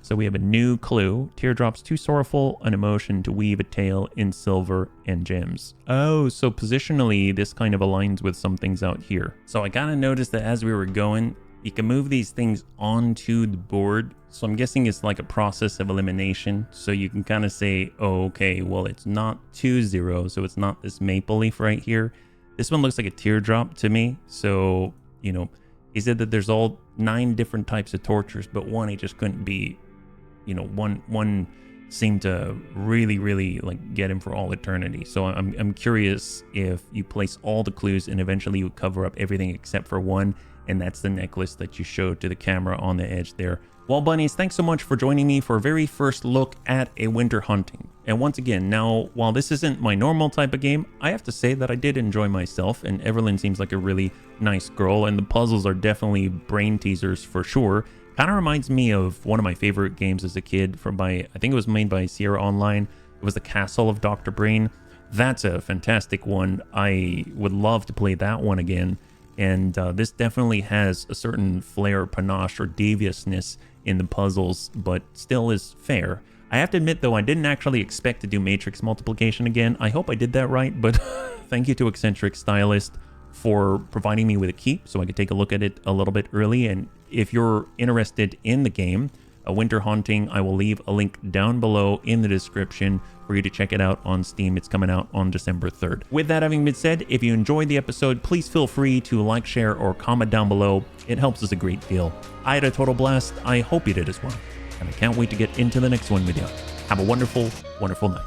So we have a new clue. Teardrops too sorrowful an emotion to weave a tale in silver and gems. Oh, so positionally this kind of aligns with some things out here. So I kind of noticed that as we were going, you can move these things onto the board. So I'm guessing it's like a process of elimination. So you can kind of say, oh, okay, well, it's not 2-0. So it's not this maple leaf right here. This one looks like a teardrop to me. So, you know, he said that there's all 9 different types of tortures, but one, he just couldn't be, you know, one seemed to really like get him for all eternity. So I'm curious if you place all the clues and eventually you cover up everything except for one. And that's the necklace that you showed to the camera on the edge there. Well, bunnies, thanks so much for joining me for a very first look at a winter hunting. And once again, now, while this isn't my normal type of game, I have to say that I did enjoy myself, and Everlyn seems like a really nice girl, and the puzzles are definitely brain teasers for sure. Kind of reminds me of one of my favorite games as a kid from I think it was made by Sierra Online. It was The Castle of Dr. Brain. That's a fantastic one. I would love to play that one again. And this definitely has a certain flair, panache, or deviousness in the puzzles, but still is fair. I have to admit, though, I didn't actually expect to do matrix multiplication again. I hope I did that right, but thank you to Eccentric Stylist for providing me with a key so I could take a look at it a little bit early. And if you're interested in the game, A Winter Haunting, I will leave a link down below in the description for you to check it out on Steam. It's coming out on December 3rd. With that having been said, if you enjoyed the episode, please feel free to like, share, or comment down below. It helps us a great deal. I had a total blast. I hope you did as well. And I can't wait to get into the next one with you. Have a wonderful, wonderful night.